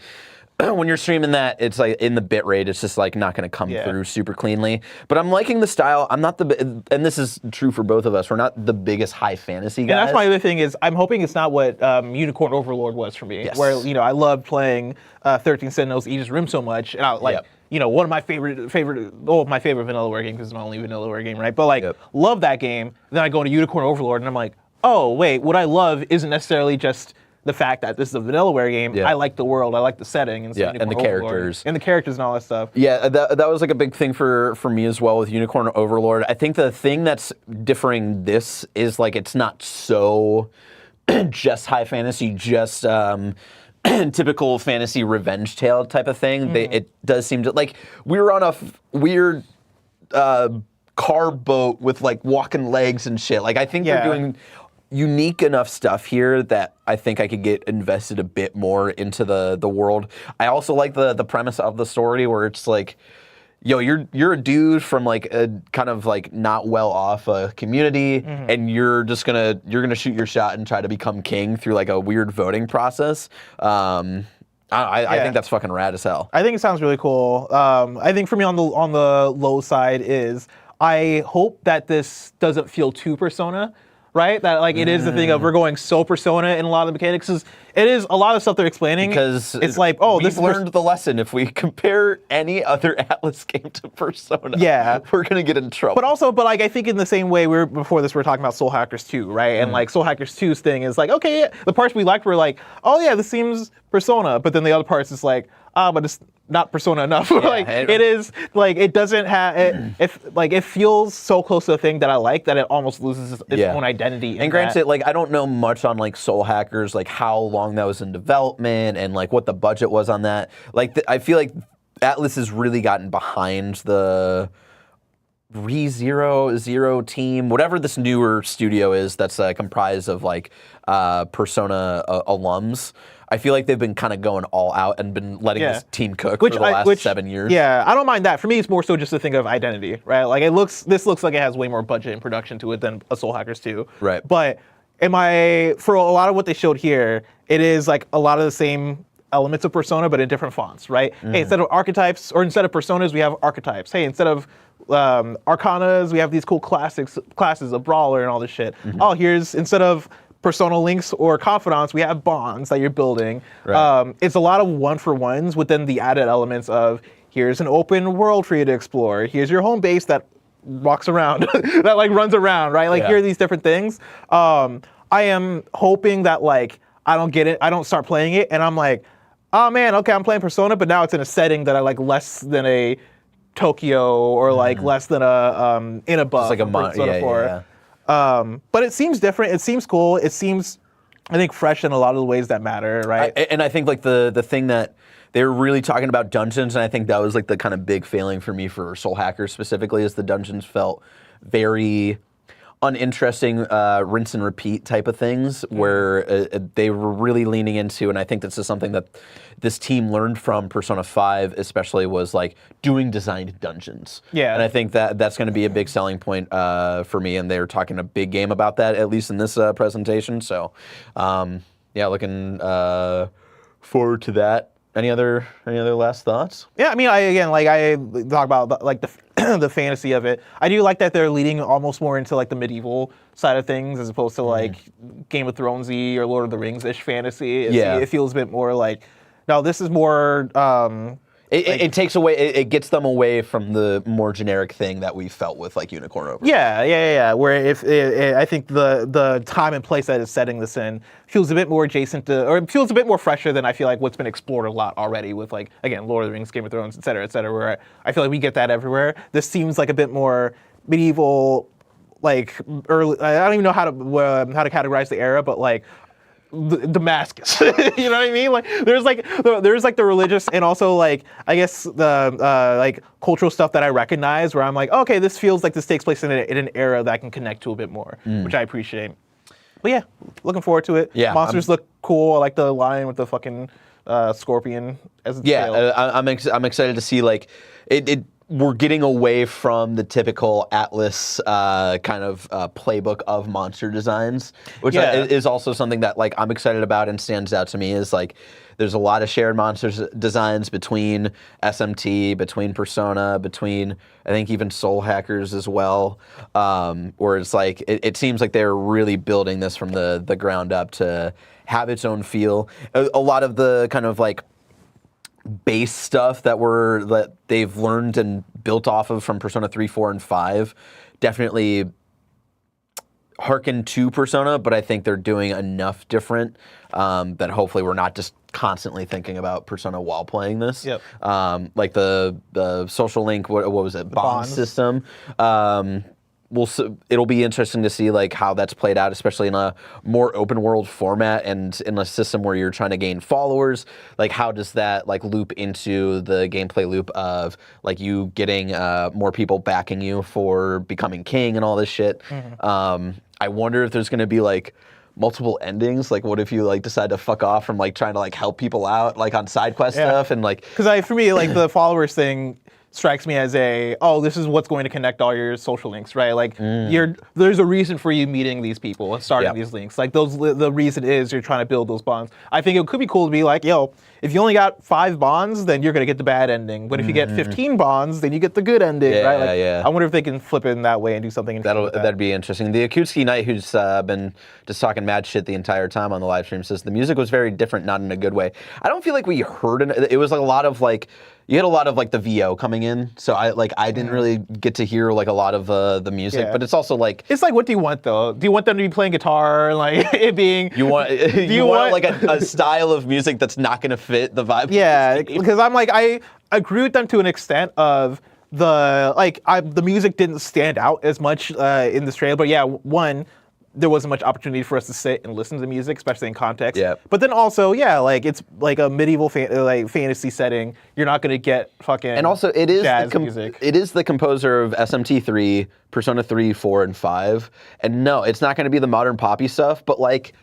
When you're streaming that, it's like in the bit rate, it's just like not going to come through super cleanly. But I'm liking the style. I'm not and this is true for both of us. We're not the biggest high fantasy guys. And that's my other thing is I'm hoping it's not what Unicorn Overlord was for me. Yes. Where, I loved playing 13 Sentinels Aegis Rim so much. And I like, one of my favorite Vanillaware game, because it's my only Vanillaware game, right? But like, love that game. Then I go into Unicorn Overlord and I'm like, oh, wait, what I love isn't necessarily just the fact that this is a Vanillaware game. I like the world, I like the setting, and, and the characters. And the characters and all that stuff. Yeah, that was like a big thing for me as well with Unicorn Overlord. I think the thing that's differing this is like it's not so just high fantasy, just typical fantasy revenge tale type of thing. It does seem to, like, we were on a weird car boat with like walking legs and shit. Like I think they're doing unique enough stuff here that I think I could get invested a bit more into the world. I also like the premise of the story where it's like, yo, you're a dude from like a kind of like not well off community, and you're gonna shoot your shot and try to become king through like a weird voting process. I think that's fucking rad as hell. I think it sounds really cool. I think for me on the low side is I hope that this doesn't feel too Persona. Right? That like it is the thing of we're going so Persona in a lot of the mechanics. It is a lot of stuff they're explaining. Because it's like, oh, we've this is learned the lesson. If we compare any other Atlus game to Persona, we're gonna get in trouble. But like I think in the same way before this we were talking about Soul Hackers 2, right? And like Soul Hackers 2's thing is like, okay, the parts we liked were like, oh yeah, this seems Persona, but then the other parts is like, but it's not Persona enough. Like it is like it doesn't have it feels so close to the thing that I like that it almost loses its own identity. And granted, like I don't know much on like Soul Hackers, like how long that was in development and like what the budget was on that. Like I feel like Atlus has really gotten behind the ReZero team, whatever this newer studio is that's comprised of like Persona alums. I feel like they've been kind of going all out and been letting this team cook for the last 7 years. Yeah, I don't mind that. For me, it's more so just to think of identity, right? Like this looks like it has way more budget and production to it than a Soul Hackers 2. Right. But for a lot of what they showed here, it is like a lot of the same elements of Persona, but in different fonts, right? Hey, instead of archetypes, or instead of personas, we have archetypes. Hey, instead of arcanas, we have these cool classes of brawler and all this shit. Oh, instead of persona links or confidants, we have bonds that you're building. Right. It's a lot of one-for-ones within the added elements of here's an open world for you to explore. Here's your home base that walks around, that like runs around, right? Like here are these different things. I am hoping that like I don't get it, I don't start playing it, and I'm like, oh man, okay, I'm playing Persona, but now it's in a setting that I like less than a Tokyo or like less than a Inaba. It's like a Persona 4. But it seems different. It seems cool. It seems, I think, fresh in a lot of the ways that matter, right? And I think like the thing that they were really talking about dungeons, and I think that was like the kind of big failing for me for Soul Hackers specifically, is the dungeons felt very uninteresting, rinse and repeat type of things, where they were really leaning into, and I think this is something that this team learned from Persona 5 especially, was like doing designed dungeons. Yeah. And I think that that's going to be a big selling point for me, and they're talking a big game about that, at least in this presentation. So yeah, looking forward to that. Any other last thoughts? Yeah, I mean, I talk about like the fantasy of it. I do like that they're leading almost more into like the medieval side of things as opposed to like Game of Thrones-y or Lord of the Rings-ish fantasy. It feels a bit more like, no, this is more. It takes away. It gets them away from the more generic thing that we felt with like Unicorn Over. Yeah. Where I think the time and place that it's setting this in feels a bit more adjacent to, or it feels a bit more fresher than I feel like what's been explored a lot already with like, again, Lord of the Rings, Game of Thrones, et cetera, where I feel like we get that everywhere. This seems like a bit more medieval, like early. I don't even know how to categorize the era, but like Damascus. You know what I mean? Like there's like the religious and also like I guess the like cultural stuff that I recognize where I'm like, okay, this feels like this takes place in an era that I can connect to a bit more, which I appreciate. But yeah, looking forward to it. Yeah, monsters look cool. I like the lion with the fucking scorpion as its tail. I'm excited to see like it. We're getting away from the typical Atlus kind of playbook of monster designs, which is also something that like I'm excited about and stands out to me. Is like there's a lot of shared monsters designs between SMT, between Persona, between I think even Soul Hackers as well, where it's like it seems like they're really building this from the ground up to have its own feel. A lot of the kind of like base stuff that they've learned and built off of from Persona 3, 4, and 5 definitely hearken to Persona, but I think they're doing enough different that hopefully we're not just constantly thinking about Persona while playing this. Yep. Like the social link, what was it? Bond system. It'll be interesting to see like how that's played out, especially in a more open world format and in a system where you're trying to gain followers. Like how does that like loop into the gameplay loop of like you getting more people backing you for becoming king and all this shit. I wonder if there's going to be like multiple endings. Like what if you like decide to fuck off from like trying to like help people out like on side quest stuff and like because for me like the followers thing strikes me as this is what's going to connect all your social links, right? Like there's a reason for you meeting these people and starting these links. Like the reason is you're trying to build those bonds. I think it could be cool to be like, yo, if you only got 5 bonds, then you're gonna get the bad ending. But if you get 15 bonds, then you get the good ending, right? Like, I wonder if they can flip it in that way and do something interesting. That'd be interesting. The Akutsuki Knight, who's been just talking mad shit the entire time on the live stream, says the music was very different, not in a good way. I don't feel like we heard it. It was like a lot of like. You had a lot of like the VO coming in, so I didn't really get to hear like a lot of the music, but it's also like it's like what do you want though? Do you want them to be playing guitar, like it being? You want you want like a style of music that's not going to fit the vibe? Yeah, because I'm like I agree with them to an extent of the music didn't stand out as much in this trailer, but yeah, there wasn't much opportunity for us to sit and listen to the music, especially in context. Yeah. But then also, like it's like a medieval fantasy setting. You're not gonna get fucking and also it is jazz music. It is the composer of SMT3, Persona 3, 4, and 5. And no, it's not gonna be the modern poppy stuff, but like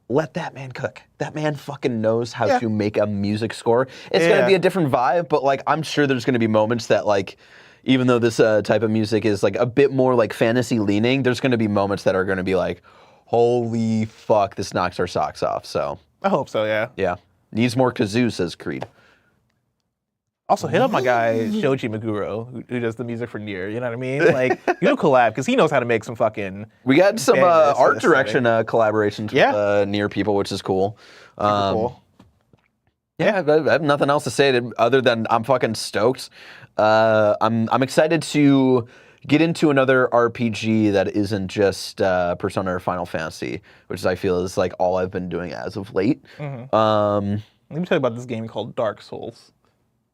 let that man cook. That man fucking knows how Yeah. to make a music score. It's gonna be a different vibe, but like I'm sure there's gonna be moments that like, even though this type of music is like a bit more like fantasy leaning, there's gonna be moments that are gonna be like, holy fuck, this knocks our socks off. So I hope so, yeah. yeah, needs more kazoo, says Creed. Also, hit up my guy Shoji Meguro, who does the music for Nier. You know what I mean? Like, you know, collab because he knows how to make some fucking. We got some bangers for art this direction collaborations with Nier people, which is cool. Cool. Yeah, I have nothing else to say other than I'm fucking stoked. I'm excited to get into another RPG that isn't just Persona or Final Fantasy, which I feel is like all I've been doing as of late. Let me tell you about this game called Dark Souls.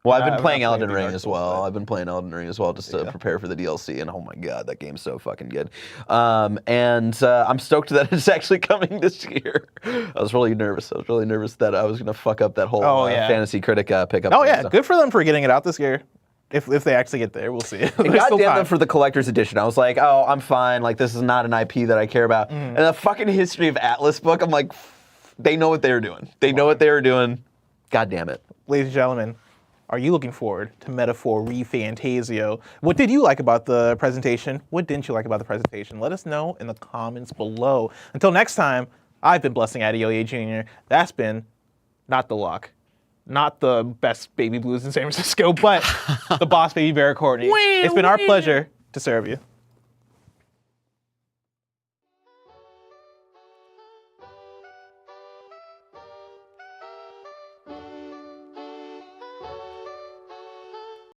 Well, I've been I've playing not played Elden the Ring Dark as Souls, well. but- I've been playing Elden Ring as well just to prepare for the DLC, and oh my god, that game's so fucking good. I'm stoked that it's actually coming this year. I was really nervous. I was really nervous that I was gonna fuck up that whole Fantasy Critic pickup. Oh yeah, good for them for getting it out this year. If they actually get there, we'll see. There's still Goddamn time. them for the collector's edition. I was like, oh, I'm fine. Like, this is not an IP that I care about. And the fucking History of Atlus book, I'm like, they know what they were doing. They know what they were doing. God damn it. Ladies and gentlemen, are you looking forward to Metaphor ReFantazio? What did you like about the presentation? What didn't you like about the presentation? Let us know in the comments below. Until next time, I've been Blessing Adeoye Jr. That's been not the luck, not the best baby blues in San Francisco, but the boss baby Barrett Courtney. It's been our pleasure to serve you.